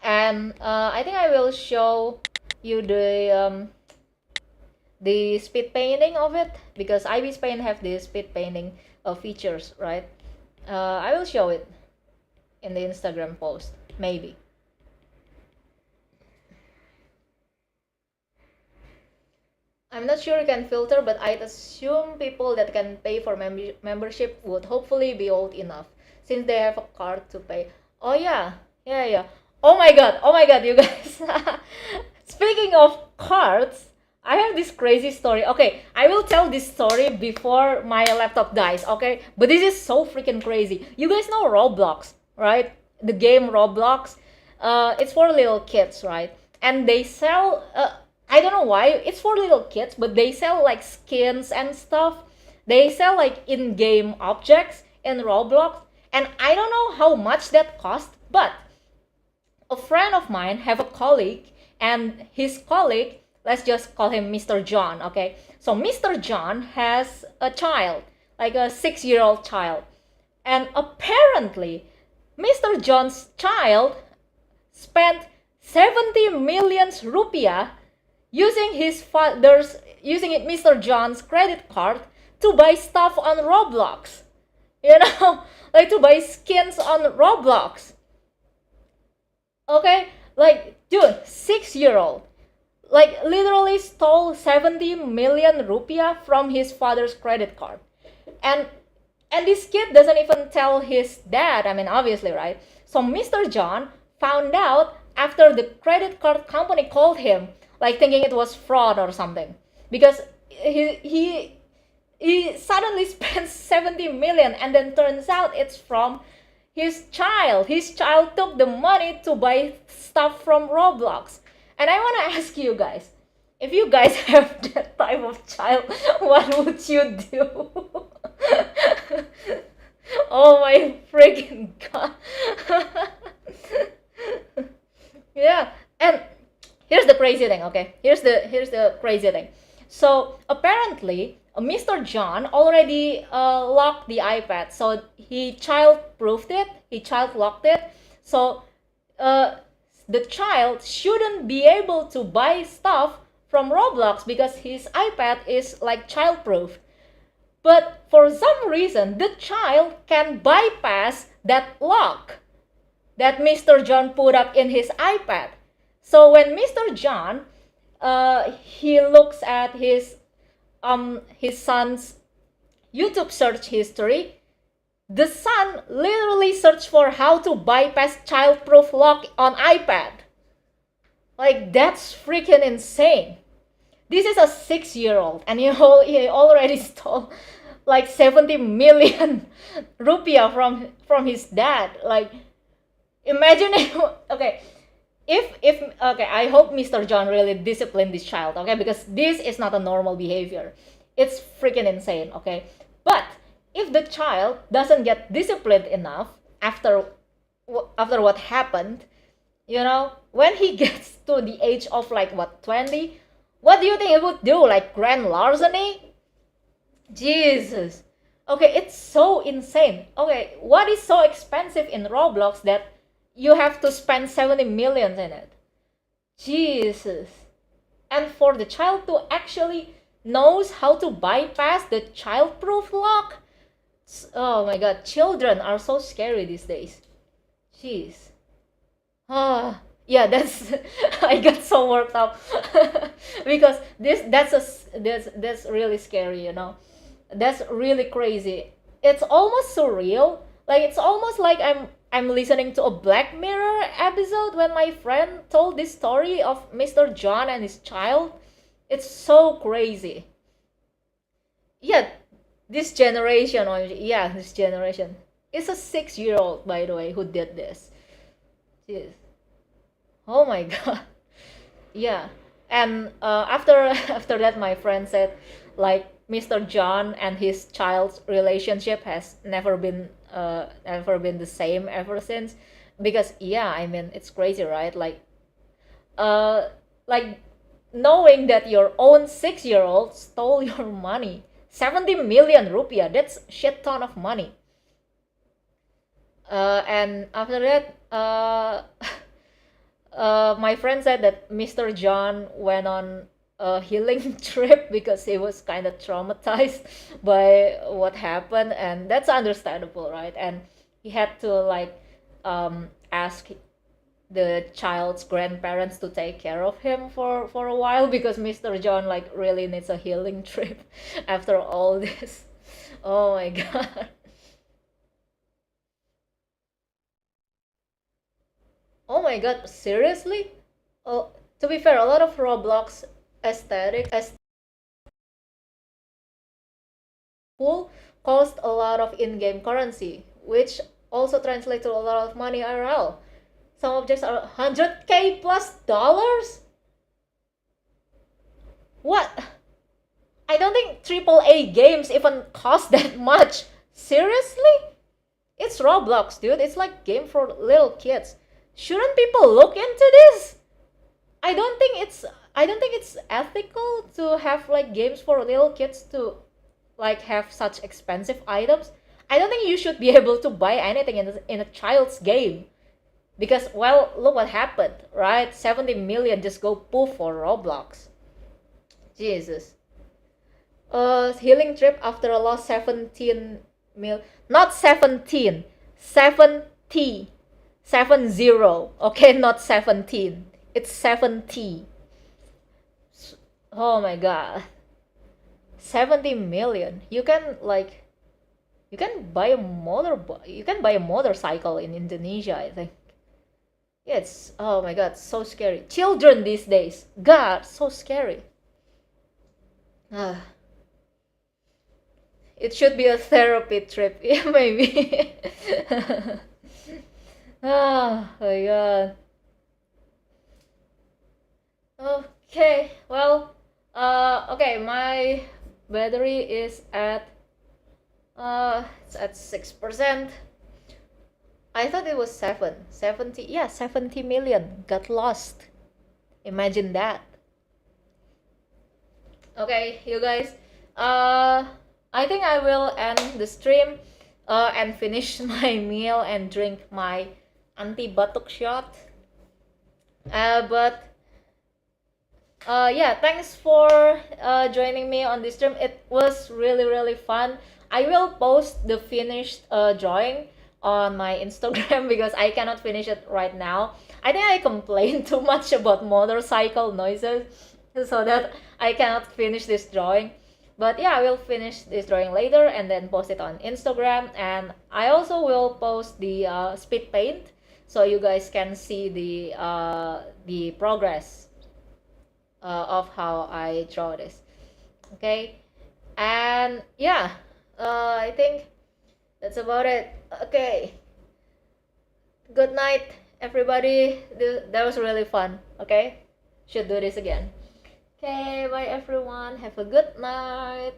And I think I will show you the speed painting of it, because Ibis Paint have the speed painting features, right? I will show it in the Instagram post, maybe. I'm not sure you can filter, but I'd assume people that can pay for membership would hopefully be old enough, since they have a card to pay. Oh yeah, yeah, yeah. Oh my god, you guys. Speaking of cards, I have this crazy story. Okay, I will tell this story before my laptop dies, okay? But this is so freaking crazy. You guys know Roblox, right? The game Roblox. It's for little kids, right? And they sell, I don't know why, it's for little kids, but they sell like skins and stuff. They sell like in-game objects in Roblox. And I don't know how much that cost, but a friend of mine have a colleague, and his colleague, let's just call him Mr. John, okay? So Mr. John has a child, like a 6-year-old child. And apparently Mr. John's child spent 70 million rupiah using Mr. John's credit card to buy stuff on Roblox. You know, like to buy skins on Roblox. Okay, like dude, 6 year old, like literally stole 70 million rupiah from his father's credit card. and and this kid doesn't even tell his dad, I mean, obviously, right? So Mr. John found out after the credit card company called him, like thinking it was fraud or something, because he suddenly spends 70 million, and then turns out it's from his child took the money to buy stuff from Roblox. And I want to ask you guys, if you guys have that type of child, what would you do? Oh my freaking god. Yeah, and here's the crazy thing, okay? Here's the crazy thing. So apparently, Mr. John already locked the iPad, so he child-proofed it. He child-locked it. So uh, the child shouldn't be able to buy stuff from Roblox because his iPad is like child-proof. But for some reason, the child can bypass that lock that Mr. John put up in his iPad. So when Mr. John he looks at his son's YouTube search history, the son literally searched for how to bypass childproof lock on iPad. Like, that's freaking insane. This is a 6-year-old, and he already stole like 70 million rupiah from his dad. Like, imagine if, okay, if okay, I hope Mr. John really disciplined this child, okay, because this is not a normal behavior. It's freaking insane, okay? But if the child doesn't get disciplined enough after what happened, when he gets to the age of like what, 20, what do you think he would do? Like grand larceny? Jesus. Okay, it's so insane. Okay, what is so expensive in Roblox that you have to spend 70 millions in it? Jesus. And for the child to actually knows how to bypass the childproof lock? Oh my god, children are so scary these days. Jeez. Ah, yeah, that's I got so worked up because that's really scary. That's really crazy. It's almost surreal. Like, it's almost like I'm listening to a Black Mirror episode when my friend told this story of Mr. John and his child. It's so crazy. Yeah, this generation, yeah, this generation. It's a 6-year-old, by the way, who did this. Jeez. Oh my god. Yeah. And after after that, my friend said, like, Mr. John and his child's relationship has never been the same ever since. Because yeah, I mean, it's crazy, right? Uh like knowing that your own 6-year-old stole your money. 70 million rupiah, that's shit ton of money. And after that, my friend said that Mr. John went on a healing trip because he was kind of traumatized by what happened, and that's understandable, right? And he had to like ask the child's grandparents to take care of him for a while because Mr. John like really needs a healing trip after all this. Oh my god. Oh my god, seriously? Oh, to be fair, a lot of Roblox aesthetic pool cost a lot of in-game currency, which also translates to a lot of money IRL. Some objects are 100k plus dollars? What? I don't think AAA games even cost that much. Seriously? It's Roblox, dude. It's like game for little kids. Shouldn't people look into this? I don't think it's ethical to have like games for little kids to like have such expensive items. I don't think you should be able to buy anything in a child's game. Because, well, look what happened, right? 70 million just go poof for Roblox. Jesus. Healing trip after a loss 17 mil. Not 17. 70. 70. Okay, not 17. It's 70. Oh my god. 70 million. You can buy a motorcycle in Indonesia, I think. It's, oh my god, so scary. Children these days, god, so scary. It should be a therapy trip. Yeah, maybe. Oh my god. Okay, well, okay, my battery is at it's at 6%. I thought it was 70. Yeah, 70 million got lost. Imagine that. Okay, you guys. I think I will end the stream and finish my meal and drink my anti-batuk shot. But yeah, thanks for joining me on this stream. It was really fun. I will post the finished drawing on my Instagram because I cannot finish it right now. I think I complained too much about motorcycle noises so that I cannot finish this drawing. But yeah, I will finish this drawing later and then post it on Instagram. And I also will post the speed paint so you guys can see the progress of how I draw this. Okay, and yeah, I think that's about it. Okay, good night, everybody. That was really fun. Okay, should do this again. Okay, bye everyone. Have a good night.